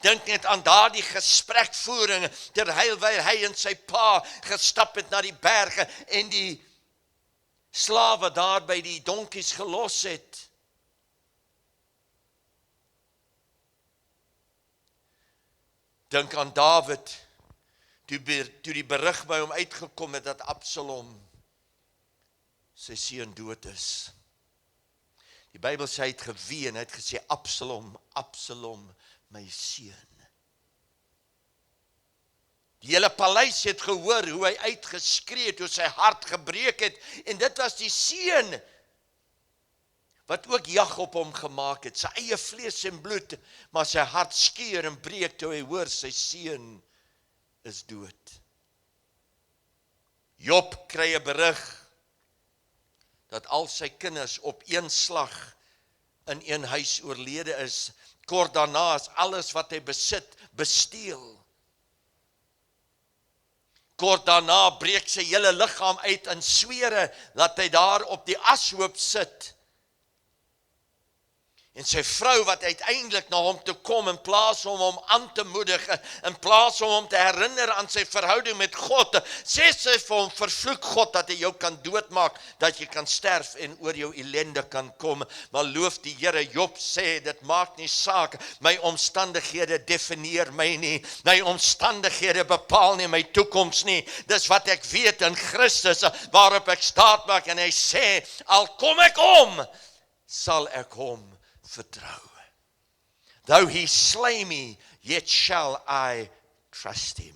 Dink net aan daardie gesprekvoering, terwyl hy en sy pa gestap het na die berge, en die slawe daar by die donkies gelos het. Dink aan Dawid, toe die berig by hom uitgekom het dat Absalom sy seun dood is. Die Bybel sê hy het geween, hy het gesê, Absalom, Absalom, my seun. Die hele paleis het gehoor hoe hy uitgeskree het, hoe sy hart gebreek het, en dit was die seun wat ook jag op hom gemaak het, sy eie vlees en bloed, maar sy hart skeur en breek toe hy hoor sy seun is dood. Job kry 'n berig dat al sy kinders op een slag in een huis oorlede is. Kort daarna is alles wat hy besit, besteel. Kort daarna breek sy hele liggaam uit in swere, dat hy daar op die ashoop sit. En sy vrou wat uiteindelik na hom toe kom, in plaas om hom aan te moedig, in plaas om hom te herinner aan sy verhouding met God, sê sy vir hom, vervloek God dat hy jou kan doodmaak, dat jy kan sterf en oor jou ellende kan kom. Maar loof die Here, Job sê, dit maak nie saak, my omstandighede definieer my nie, my omstandighede bepaal nie my toekoms nie, dis wat ek weet in Christus, waarop ek staat maak, en hy sê, al kom ek om, sal ek hom vertrou. Though he slay me, yet shall I trust him.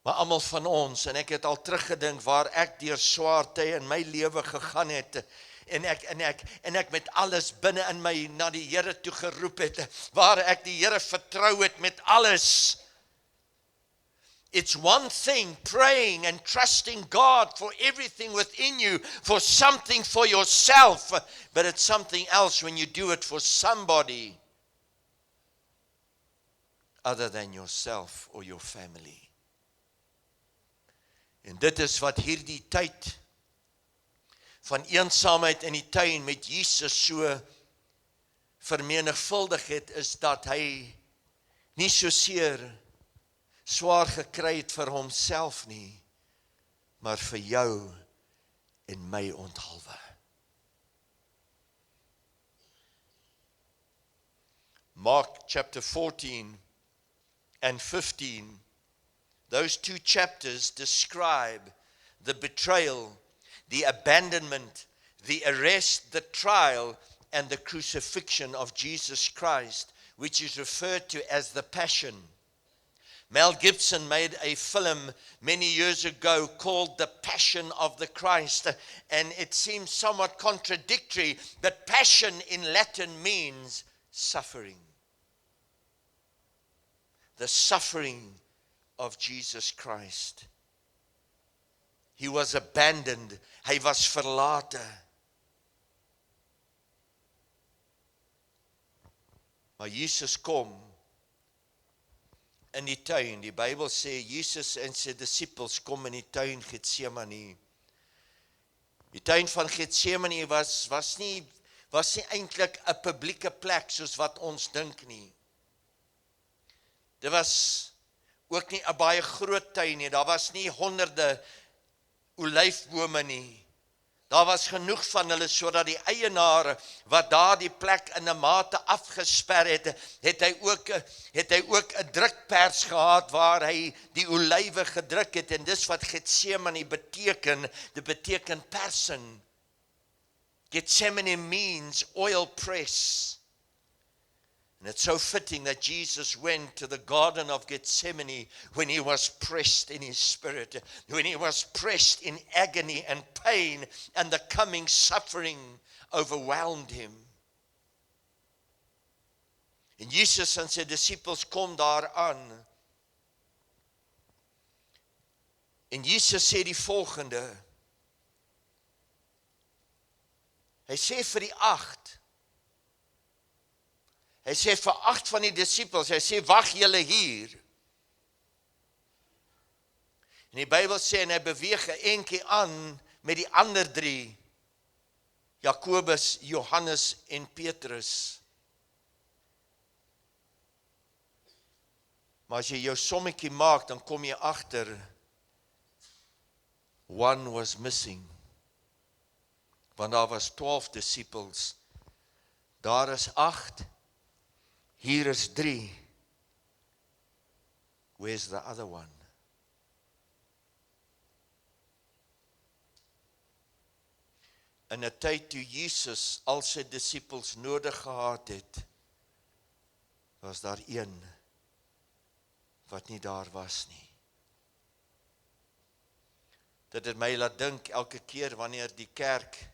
Maar almal van ons, en ek het al teruggedink waar ek deur swaar tye in my lewe gegaan het, en ek met alles binne in my na die Here toe geroep het, waar ek die Here vertrou het met alles. It's one thing praying and trusting God for everything within you, for something for yourself, but it's something else when you do it for somebody other than yourself or your family. En dit is wat hierdie tyd van eensaamheid in die tuin met Jesus so vermenigvuldig het, is dat hy nie soseer swaar gekry het vir homself nie, maar vir jou en my onthalwe. Mark chapter 14 and 15, those two chapters describe the betrayal, the abandonment, the arrest, the trial, and the crucifixion of Jesus Christ, which is referred to as the Passion. Mel Gibson made a film many years ago called The Passion of the Christ, and it seems somewhat contradictory, but passion in Latin means suffering. The suffering of Jesus Christ. He was abandoned, hy was verlate. Maar Jesus kom in die tuin. Die Bybel sê, Jesus en sy disippels kom in die tuin Getsemane. Die tuin van Getsemane was nie eintlik 'n publieke plek soos wat ons dink nie. Dit was ook nie 'n baie groot tuin nie. Daar was nie honderde olyfbome nie. Daar was genoeg van hulle sodat die eienaar wat daar die plek in 'n mate afgesper het hy ook 'n drukpers gehad waar hy die olywe gedruk het, en dis wat Getsemane beteken. Dit beteken persing. Gethsemane means oil press. And it's so fitting that Jesus went to the Garden of Gethsemane when he was pressed in his spirit, when he was pressed in agony and pain, and the coming suffering overwhelmed him. En Jesus en sy disippels kom daar aan. En Jesus sê die volgende. Hy sê vir die 8. Hy sê vir 8 van die disippels, hy sê, wag julle hier. En die Bybel sê, en hy beweeg 'n entjie aan met die ander 3, Jakobus, Johannes en Petrus. Maar as jy jou sommetjie maak, dan kom jy agter, one was missing. Want daar was 12 disippels, daar is 8, hier is 3. Where's the other one? In 'n tyd toe Jesus al sy disippels nodig gehad het, was daar een wat nie daar was nie. Dit het my laat dink elke keer wanneer die kerk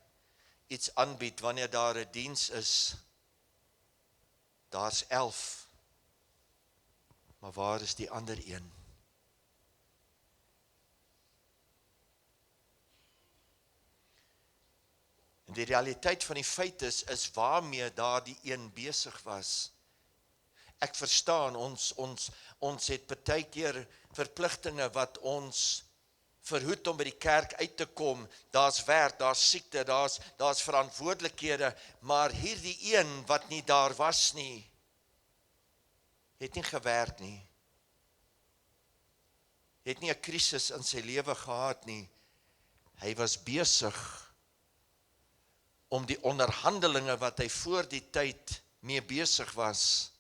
iets aanbied, wanneer daar 'n diens is, daar's 11, maar waar is die ander een? En die realiteit van die feit is waarmee daardie een besig was. Ek verstaan, ons het partykeer verpligtinge wat ons verhoed om by die kerk uit te kom. Daar's werk, daar's siekte, daar's verantwoordelikhede, maar hierdie een wat nie daar was nie, het nie gewerk nie. Het nie 'n krisis in sy lewe gehad nie. Hy was besig om die onderhandelinge wat hy voor die tyd mee besig was,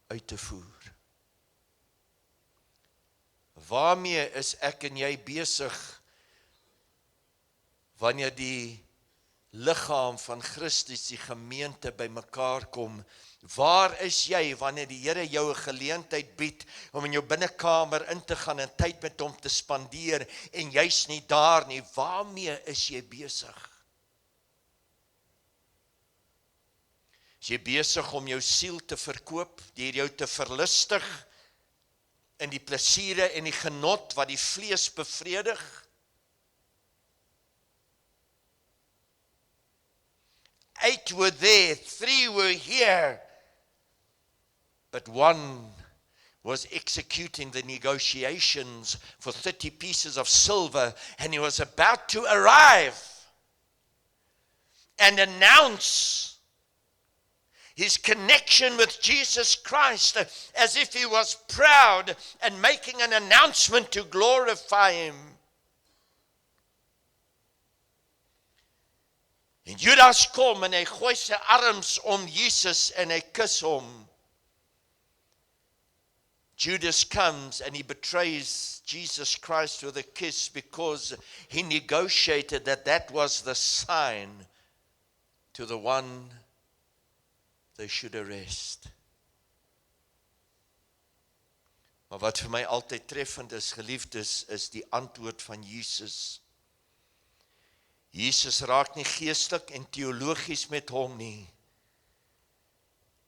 uit te voer. Waarmee is ek en jy besig wanneer die liggaam van Christus, die gemeente, by mekaar kom? Waar is jy wanneer die Here jou 'n geleentheid bied om in jou binnekamer in te gaan en tyd met hom te spandeer en jy's nie daar nie? Waarmee is jy besig? Is jy besig om jou siel te verkoop, deur jou te verlustig in die plesiere en die genot wat die vlees bevredig? 8 were there, 3 were here, but one was executing the negotiations for 30 pieces of silver, and he was about to arrive and announce his connection with Jesus Christ as if he was proud and making an announcement to glorify him. En Judas kom en hy gooi sy arms om Jesus en hy kus hom. Judas comes and he betrays Jesus Christ with a kiss because he negotiated that was the sign to the one they should arrest. Maar wat vir my altyd treffend is, geliefdes, is die antwoord van Jesus. Jesus raak nie geestelik en teologies met hom nie.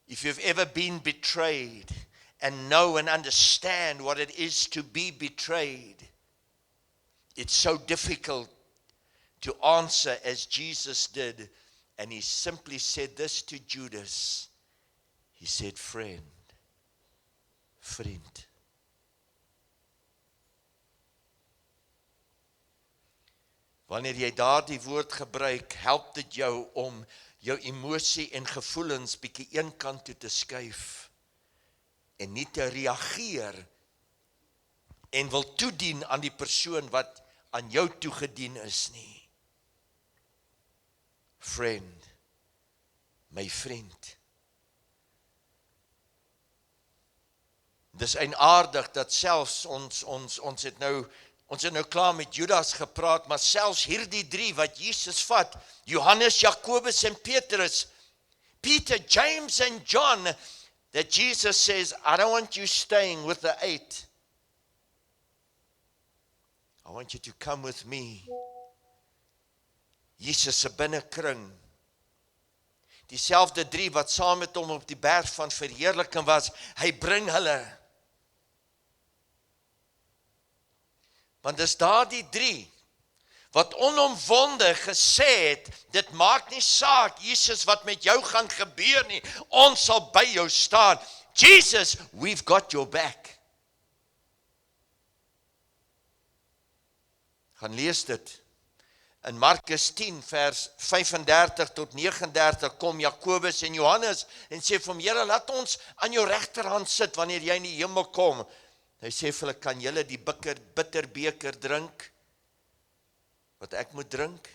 If you've ever been betrayed and know and understand what it is to be betrayed, it's so difficult to answer as Jesus did. And he simply said this to Judas. He said, friend. Wanneer jy daardie woord gebruik, help dit jou om jou emosie en gevoelens bietjie een kant toe te skuif en nie te reageer en wil toedien aan die persoon wat aan jou toegedien is nie. Friend, my vriend. Dis eienaardig dat selfs ons het nou klaar met Judas gepraat, maar selfs hierdie drie wat Jesus vat, Johannes, Jakobus en Petrus, Peter, James and John, that Jesus says, I don't want you staying with the 8. I want you to come with me. Jesus se binnekring. Dieselfde drie wat saam met hom op die berg van verheerliking was, hy bring hulle. Want dis daardie drie wat onomwonde gesê het, dit maak nie saak, Jesus, wat met jou gaan gebeur nie, ons sal by jou staan. Jesus, we've got your back. Gaan lees dit. In Markus 10 vers 35 tot 39 kom Jakobus en Johannes en sê vir hom, Here, laat ons aan jou regterhand sit wanneer jy in die hemel kom. Hy sê vir hulle, kan julle die bitter beker drink wat ek moet drink?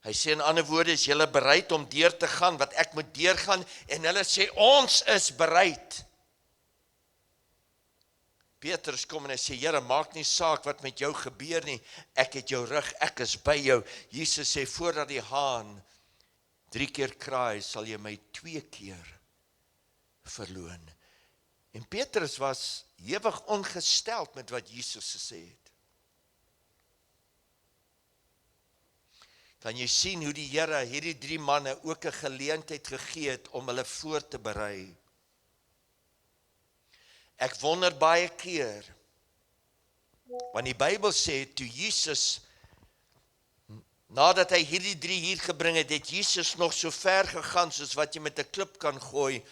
Hy sê in ander woorde, is julle bereid om deur te gaan wat ek moet deurgaan? En hulle sê, ons is bereid. Petrus kom en hy sê, Here, maak nie saak wat met jou gebeur nie, ek het jou rug, ek is by jou. Jesus sê, voordat die haan 3 keer kraai, sal jy my 2 keer verloon. En Petrus was ewig ongesteld met wat Jesus gesê het. Kan jy sien hoe die Here hierdie 3 manne ook 'n geleentheid gegee het om hulle voor te berei? Ek wonder baie keer, want die Bybel sê, toe Jesus Nadat hy hierdie 3 hier gebring het, het Jesus nog so ver gegaan soos wat jy met 'n klip kan gooi.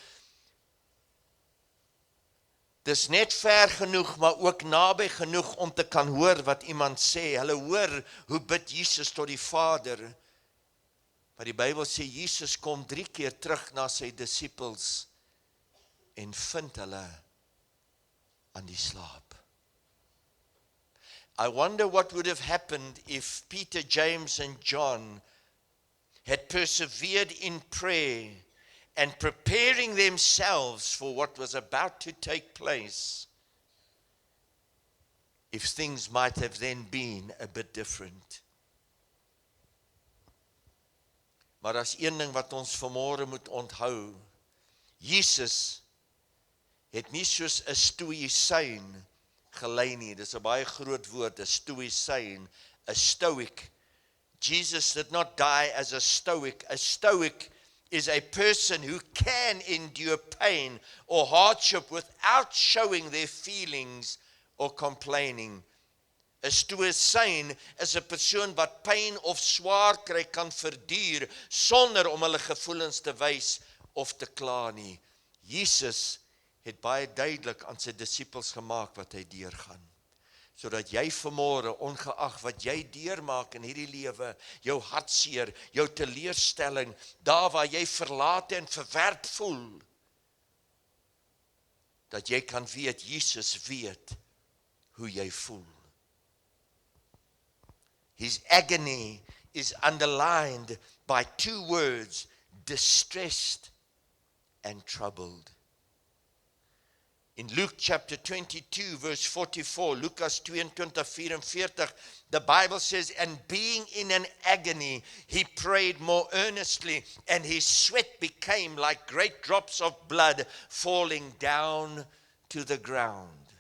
Dis net ver genoeg, maar ook naby genoeg om te kan hoor wat iemand sê. Hulle hoor hoe bid Jesus tot die Vader. Maar die Bybel sê Jesus kom 3 keer terug na sy disippels en vind hulle aan die slaap. I wonder what would have happened if Peter, James and John had persevered in prayer and preparing themselves for what was about to take place, if things might have then been a bit different. Maar as een ding wat ons vanmôre moet onthou, Jesus het nie soos 'n stoïsyn gelei nie. Dis 'n baie groot woord, 'n stoïsyn, 'n stoic. Jesus did not die as a stoic. A stoic is a person who can endure pain or hardship without showing their feelings or complaining. 'n Stoïsyn is 'n persoon wat pyn of swaar kry kan verduur sonder om hulle gevoelens te wys of te kla nie. Jesus het baie duidelik aan sy disippels gemaak wat hy deurgaan. Sodat jy vanmôre, ongeag wat jy deurmaak in hierdie lewe, jou hartseer, jou teleurstelling, daar waar jy verlate en verwerp voel, dat jy kan weet, Jesus weet hoe jy voel. His agony is underlined by 2 words, distressed and troubled. In Luke chapter 22 verse 44, Lukas 22:44, the Bible says, and being in an agony, he prayed more earnestly, and his sweat became like great drops of blood falling down to the ground.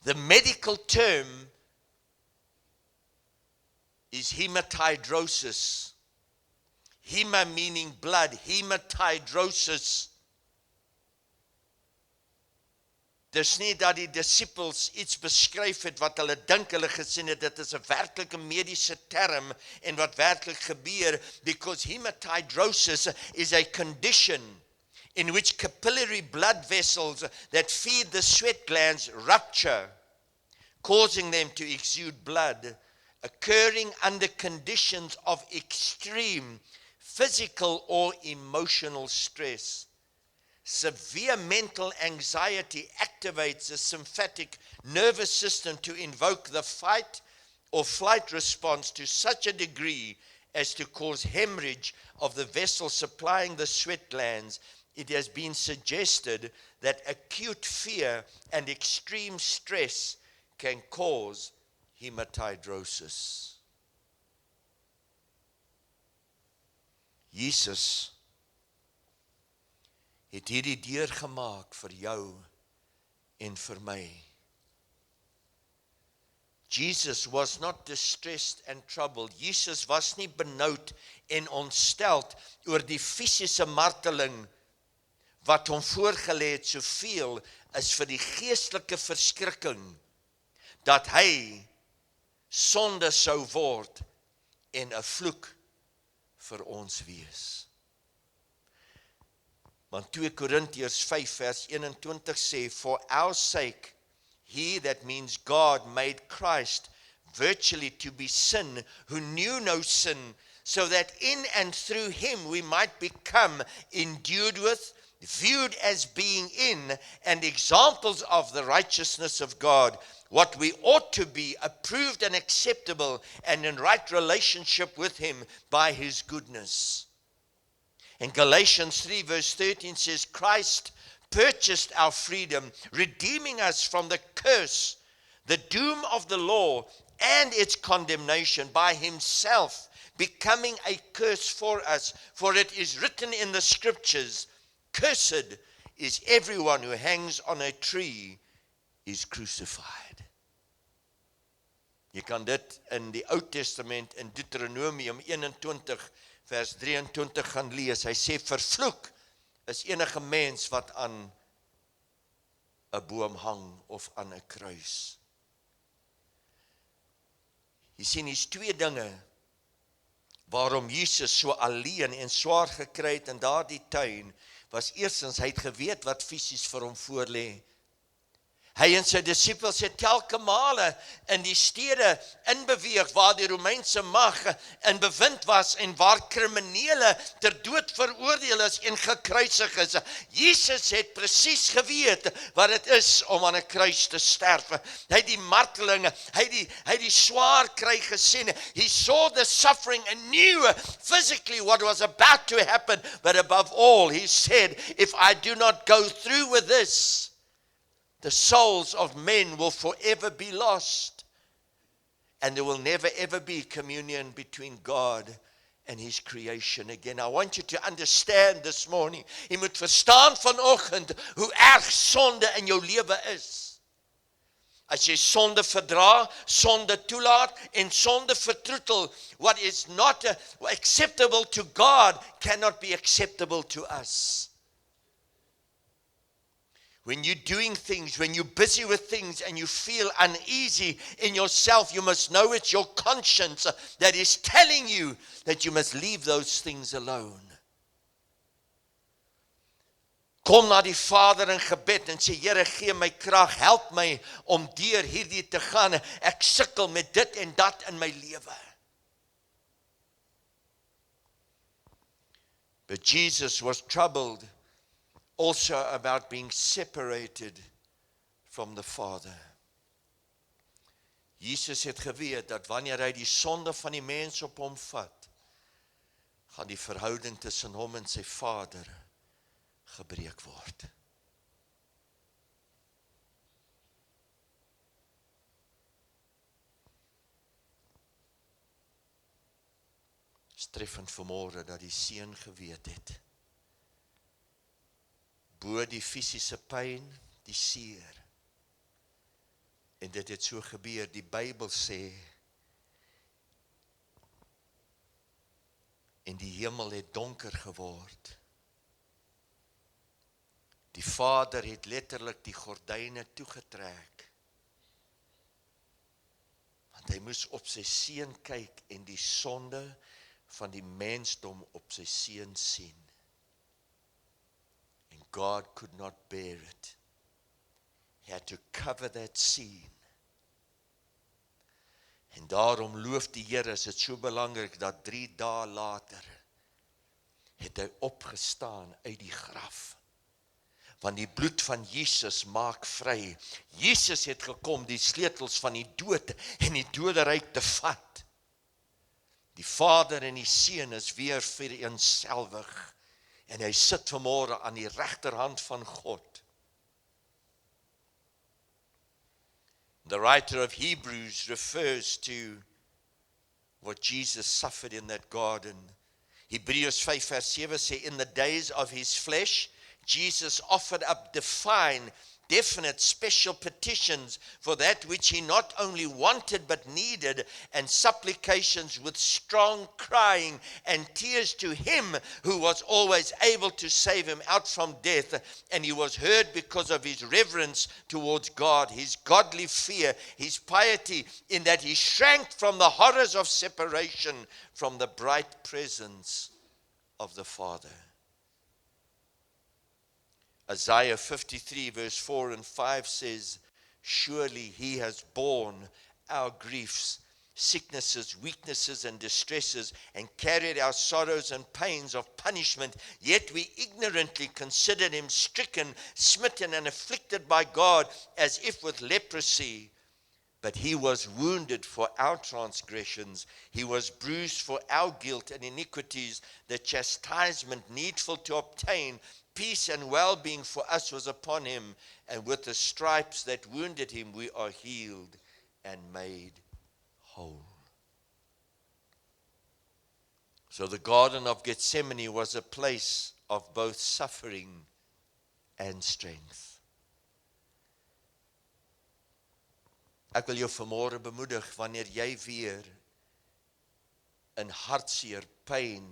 The medical term is hematidrosis. Hema meaning blood, hematidrosis. Dis nie dat die disippels iets beskryf het wat hulle dink hulle gesien het, dit is 'n werklike mediese term en wat werklik gebeur, because hematidrosis is a condition in which capillary blood vessels that feed the sweat glands rupture, causing them to exude blood, occurring under conditions of extreme physical or emotional stress. Severe mental anxiety activates the sympathetic nervous system to invoke the fight or flight response to such a degree as to cause hemorrhage of the vessel supplying the sweat glands. It has been suggested that acute fear and extreme stress can cause hematidrosis. Jesus het hierdie deur gemaak vir jou en vir my. Jesus was not distressed and troubled. Jesus was nie benoud en ontsteld oor die fisiese marteling wat hom voorgelê het, soveel as vir die geestelike verskrikking dat hy sonde sou word en 'n vloek vir ons wees. Want 2 Korintiërs 5 vers 21 sê, for our sake, he, that means God, made Christ virtually to be sin, who knew no sin, so that in and through him we might become endued with, viewed as being in, and examples of the righteousness of God, what we ought to be, approved and acceptable, and in right relationship with him by his goodness. And Galatians 3 verse 13 says, Christ purchased our freedom, redeeming us from the curse, the doom of the law, and its condemnation by himself, becoming a curse for us. For it is written in the scriptures, cursed is everyone who hangs on a tree, is crucified. Jy kan dit in die Ou Testament in Deuteronomium 21 vers 23 gaan lees. Hy sê, vervloek is enige mens wat aan 'n boom hang of aan 'n kruis. Jy sien, hier's 2 dinge waarom Jesus so alleen en swaar gekry het in daardie tuin, was eerstens, hy het geweet wat fisies vir hom voorlê. Hy en sy disippels het telke male in die stede inbeweeg waar die Romeinse mag in bewind was en waar kriminele ter dood veroordeel is en gekruisig is. Jesus het presies geweet wat dit is om aan 'n kruis te sterf. Hy het die martelinge, hy het die swaar kry gesien. He saw the suffering and knew physically what was about to happen. But above all, he said, if I do not go through with this, the souls of men will forever be lost. And there will never ever be communion between God and His creation again. I want you to understand this morning. Jy moet verstaan vanoggend hoe erg sonde in jou lewe is. As jy sonde verdra, sonde toelaat en sonde vertroetel, what is not acceptable to God cannot be acceptable to us. When you're doing things, when you're busy with things and you feel uneasy in yourself, you must know it's your conscience that is telling you that you must leave those things alone. Kom na die Vader in gebed en sê, Here, gee my krag, help my om deur hierdie te gaan. Ek sukkel met dit en dat in my lewe. But Jesus was troubled also about being separated from the Father. Jesus het geweet dat wanneer hy die sonde van die mens op hom vat, gaan die verhouding tussen hom en sy Vader gebreek word. Treffend vanmôre dat die Seun geweet het, bo die fisiese pyn, die seer. En dit het so gebeur, die Bybel sê, en die hemel het donker geword. Die Vader het letterlik die gordyne toegetrek. Want hy moes op sy Seun kyk en die sonde van die mensdom op sy Seun sien. And God could not bear it. He had to cover that scene. En daarom loof die Here, is dit so belangrik dat 3 dae later het hy opgestaan uit die graf. Want die bloed van Jesus maak vry. Jesus het gekom die sleutels van die dood en die doderyk te vat. Die Vader en die Seun is weer vereenselwig. En hy sit vanmôre aan die regterhand van God. The writer of Hebrews refers to what Jesus suffered in that garden. Hebreërs 5 vers 7 sê, in the days of his flesh, Jesus offered up definite special petitions for that which he not only wanted but needed, and supplications with strong crying and tears to him who was always able to save him out from death. And he was heard because of his reverence towards God, his godly fear, his piety, in that he shrank from the horrors of separation from the bright presence of the Father. Isaiah 53 verse 4 and 5 says, surely he has borne our griefs, sicknesses, weaknesses, and distresses, and carried our sorrows and pains of punishment. Yet we ignorantly considered him stricken, smitten, and afflicted by God, as if with leprosy. But he was wounded for our transgressions. He was bruised for our guilt and iniquities. The chastisement needful to obtain peace and well-being for us was upon him, and with the stripes that wounded him we are healed and made whole. So the Garden of Gethsemane was a place of both suffering and strength. Ek wil jou vanmôre bemoedig, wanneer jy weer in hartseer, pyn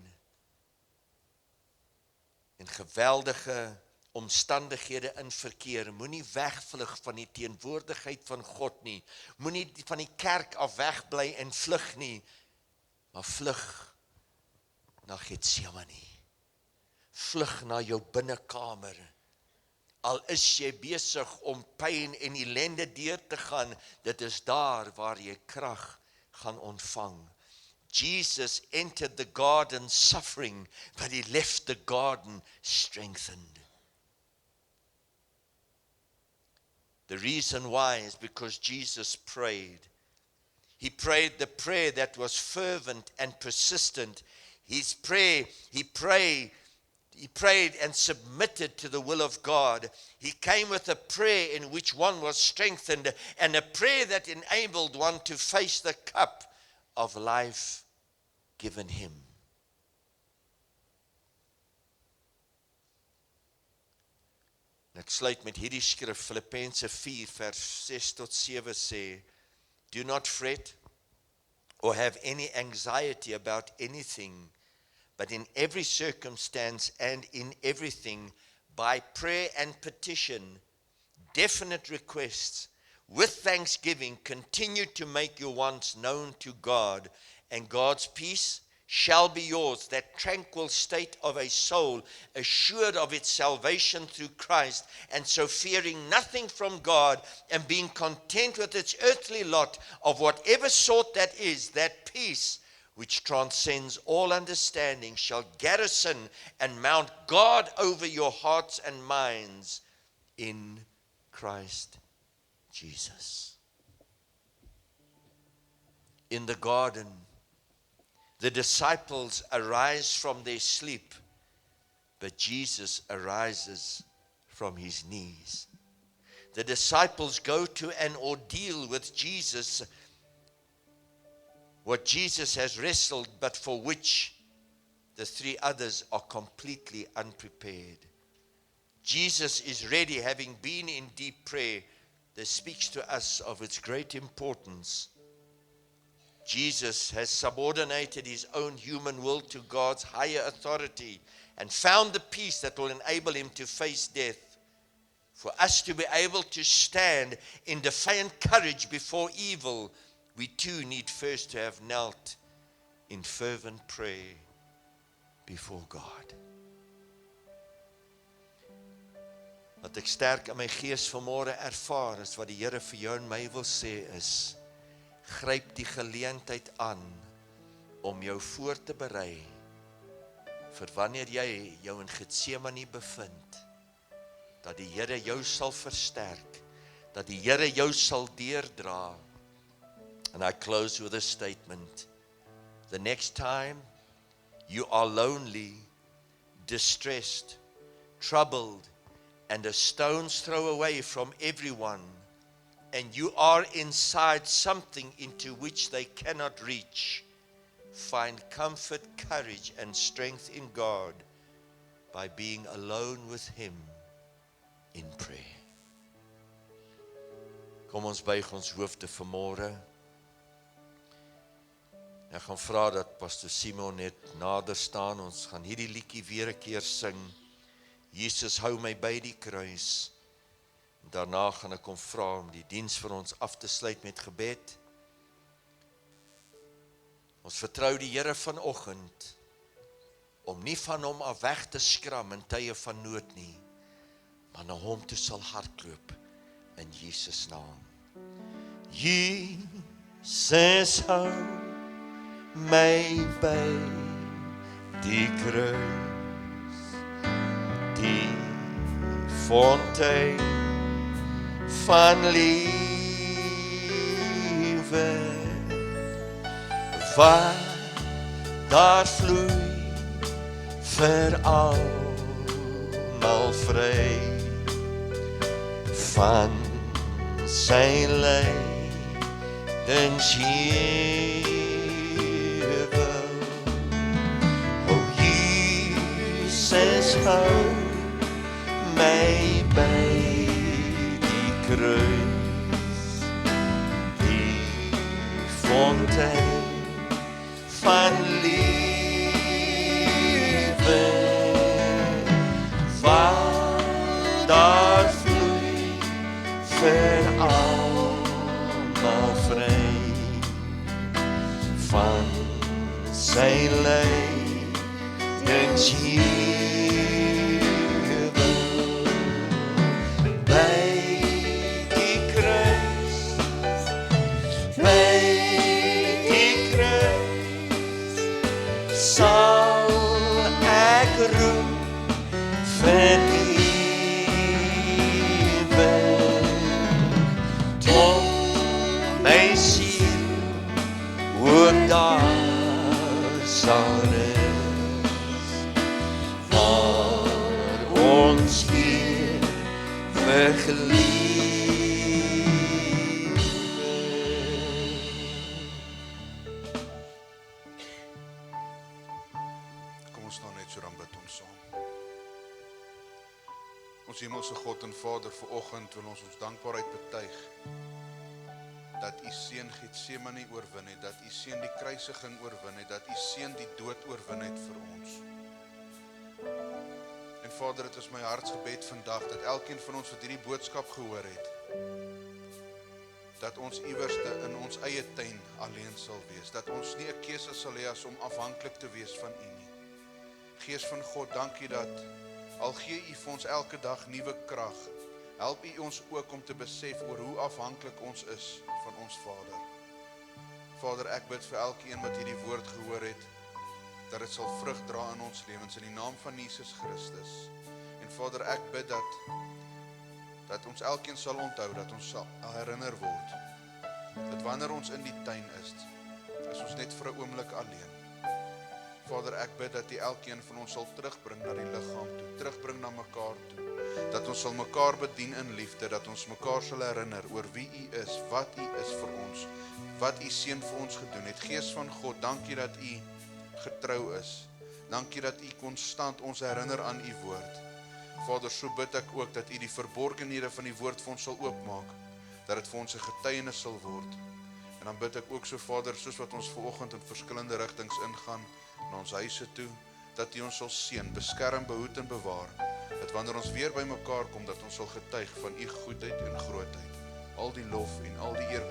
en geweldige omstandighede in verkeer, moenie wegvlug van die teenwoordigheid van God nie, moenie van die kerk af wegbly en vlug nie, maar vlug na Getsemane. Vlug na jou binnekamer. Al is jy besig om pyn en ellende deur te gaan, dit is daar waar jy krag gaan ontvang. Jesus entered the garden suffering, but he left the garden strengthened. The reason why is because Jesus prayed. He prayed the prayer that was fervent and persistent. His prayer, he prayed and submitted to the will of God. He came with a prayer in which one was strengthened and a prayer that enabled one to face the cup of life given him. En ek sluit met hierdie skrif, Filippense 4 vers 6 tot 7 sê, do not fret or have any anxiety about anything, but in every circumstance and in everything, by prayer and petition, definite requests, with thanksgiving, continue to make your wants known to God, and God's peace shall be yours, that tranquil state of a soul, assured of its salvation through Christ, and so fearing nothing from God, and being content with its earthly lot, of whatever sort that is, that peace which transcends all understanding shall garrison and mount guard over your hearts and minds in Christ Jesus. In the garden, the disciples arise from their sleep, but Jesus arises from his knees. The disciples go to an ordeal with Jesus, what Jesus has wrestled, but for which the three others are completely unprepared. Jesus is ready, having been in deep prayer. That speaks to us of its great importance. Jesus has subordinated his own human will to God's higher authority and found the peace that will enable him to face death. For us to be able to stand in defiant courage before evil, we too need first to have knelt in fervent prayer before God. Wat ek sterk in my gees vanmôre ervaar is wat die Here vir jou en my wil sê is, gryp die geleentheid aan om jou voor te berei vir wanneer jy jou in Getsemane bevind, dat die Here jou sal versterk, dat die Here jou sal deurdra. And I close with a statement. The next time you are lonely, distressed, troubled, and a stone's throw away from everyone, and you are inside something into which they cannot reach, find comfort, courage, and strength in God by being alone with him in prayer. Kom ons buig ons hoofde vanmôre. Ek gaan vra dat Pastor Simon net nader staan. Ons gaan hierdie liedjie weer 'n keer sing. Jesus, hou my by die kruis. Daarna gaan ek hom vra om die diens vir ons af te sluit met gebed. Ons vertrou die Here vanoggend om nie van hom af weg te skram in tye van nood nie, maar na hom toe sal hardloop in Jesus naam. Jesus, hou my by die kruis, die fontein van liewe, waar daar vloei vir almal vry, van sy lydenshevel. O Jesus, hou my by die kruis, die fontein van liewe, waar daar vloei vir almal vry, van sy lydenshevel. my siel ook daar sal rus, waar ons Heer vergeliefd. Kom ons nou net so, dan bid ons saam. Ons hemelse God en Vader, vanoggend wil ons dankbaarheid betuig dat u seun Getsemane oorwin het, dat u seun die kruisiging oorwin het, dat u seun die dood oorwin het vir ons. En Vader, dit is my hartsgebed vandag dat elkeen van ons wat hierdie boodskap gehoor het, dat ons iewerste in ons eie tuin alleen sal wees, dat ons nie 'n keuse sal hê as om afhanklik te wees van u nie. Gees van God, dankie dat al gee u vir ons elke dag nuwe krag, help u ons ook om te besef oor hoe afhanklik ons is van ons Vader. Vader, ek bid vir elkeen wat hierdie woord gehoor het, dat dit sal vrug dra in ons lewens, in die naam van Jesus Christus. En Vader, ek bid dat ons elkeen sal onthou, dat ons sal herinner word, dat wanneer ons in die tuin is ons net vir 'n oomblik alleen. Vader, ek bid dat u elkeen van ons sal terugbring na die liggaam toe, terugbring na mekaar toe, dat ons sal mekaar bedien in liefde, dat ons mekaar sal herinner oor wie u is, wat u is vir ons, wat u seun vir ons gedoen het. Gees van God, dankie dat u getrou is. Dankie dat u konstant ons herinner aan u woord. Vader, so bid ek ook dat u die verborgenhede van die woord vir ons sal oopmaak, dat dit vir ons 'n getuienis sal word. En dan bid ek ook so, Vader, soos wat ons vanoggend in verskillende rigtings ingaan, na ons huise toe, dat u ons sal seën, beskerm, behoed en bewaar, dat wanneer ons weer by mekaar kom, dat ons sal getuig van u goedheid en grootheid. Al die lof en al die eer